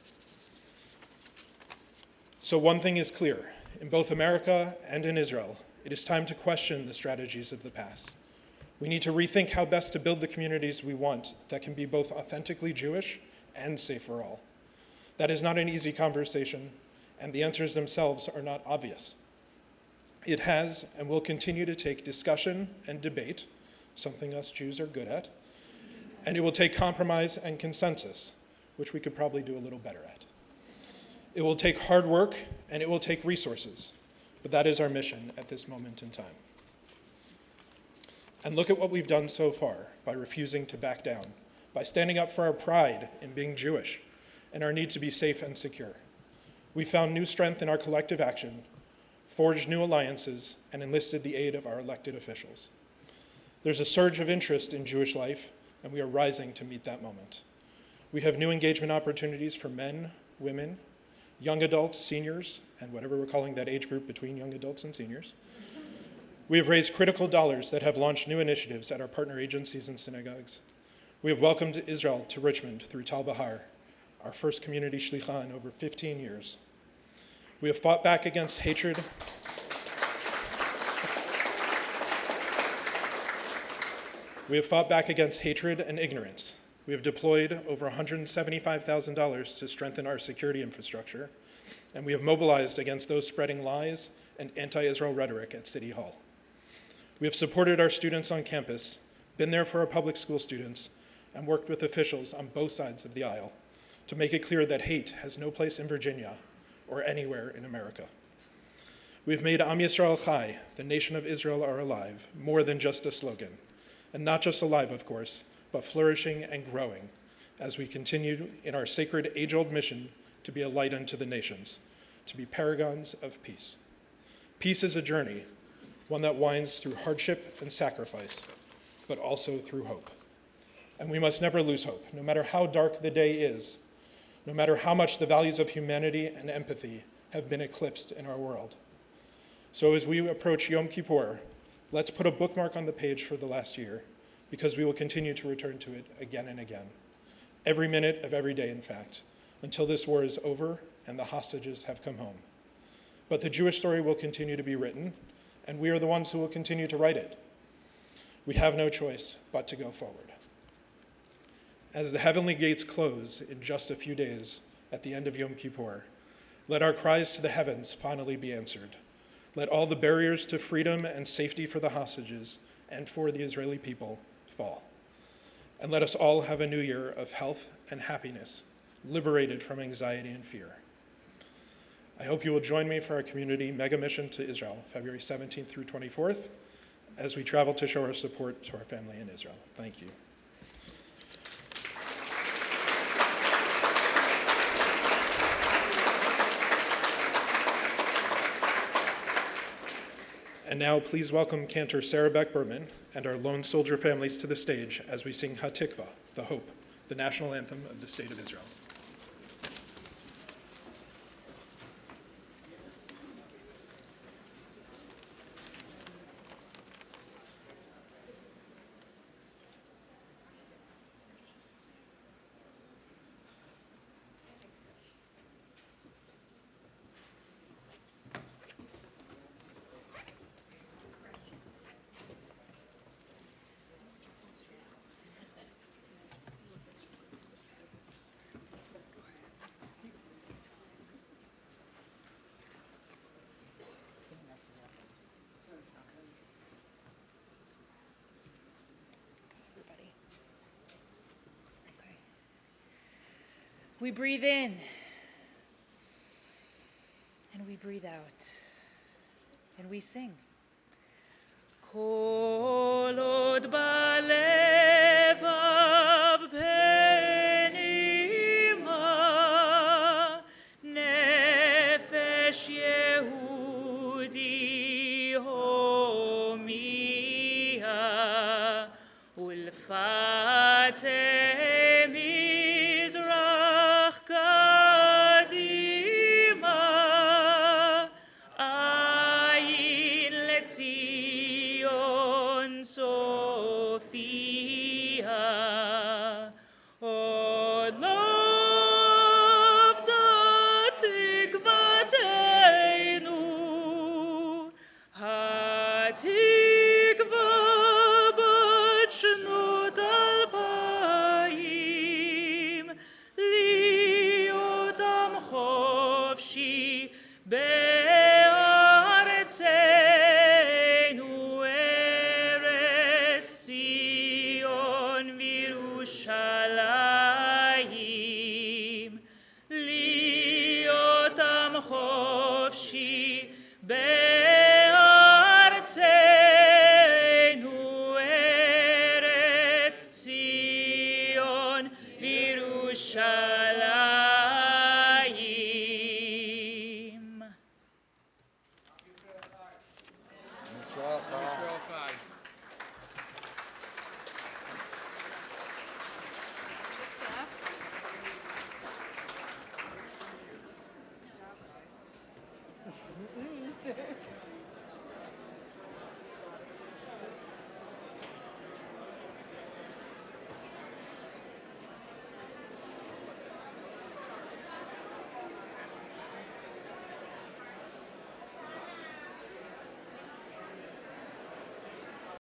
So one thing is clear, in both America and in Israel, it is time to question the strategies of the past. We need to rethink how best to build the communities we want that can be both authentically Jewish and safe for all. That is not an easy conversation, and the answers themselves are not obvious. It has and will continue to take discussion and debate, something us Jews are good at, and it will take compromise and consensus, which we could probably do a little better at. It will take hard work and it will take resources, but that is our mission at this moment in time. And look at what we've done so far by refusing to back down, by standing up for our pride in being Jewish and our need to be safe and secure. We found new strength in our collective action, forged new alliances, and enlisted the aid of our elected officials. There's a surge of interest in Jewish life, and we are rising to meet that moment. We have new engagement opportunities for men, women, young adults, seniors, and whatever we're calling that age group between young adults and seniors. We have raised critical dollars that have launched new initiatives at our partner agencies and synagogues. We have welcomed Israel to Richmond through Tal Bahar, our first community shlicha in over 15 years. We have fought back against hatred. We have fought back against hatred and ignorance. We have deployed over $175,000 to strengthen our security infrastructure, and we have mobilized against those spreading lies and anti-Israel rhetoric at City Hall. We have supported our students on campus, been there for our public school students, and worked with officials on both sides of the aisle to make it clear that hate has no place in Virginia or anywhere in America. We've made Am Yisrael Chai, the nation of Israel are alive, more than just a slogan. And not just alive, of course, but flourishing and growing as we continue in our sacred age-old mission to be a light unto the nations, to be paragons of peace. Peace is a journey, one that winds through hardship and sacrifice, but also through hope. And we must never lose hope, no matter how dark the day is, no matter how much the values of humanity and empathy have been eclipsed in our world. So as we approach Yom Kippur, let's put a bookmark on the page for the last year, because we will continue to return to it again and again, every minute of every day, in fact, until this war is over and the hostages have come home. But the Jewish story will continue to be written, and we are the ones who will continue to write it. We have no choice but to go forward. As the heavenly gates close in just a few days at the end of Yom Kippur, let our cries to the heavens finally be answered. Let all the barriers to freedom and safety for the hostages and for the Israeli people fall. And let us all have a new year of health and happiness, liberated from anxiety and fear. I hope you will join me for our community mega mission to Israel, February 17th through 24th, as we travel to show our support to our family in Israel. Thank you. And now please welcome Cantor Sarah Beck-Berman and our lone soldier families to the stage as we sing Hatikva, the Hope, the national anthem of the State of Israel. We breathe in and we breathe out and we sing. Kol od balevav penima nefesh Yehudi homiha ulfateh Sophia. בירושלים.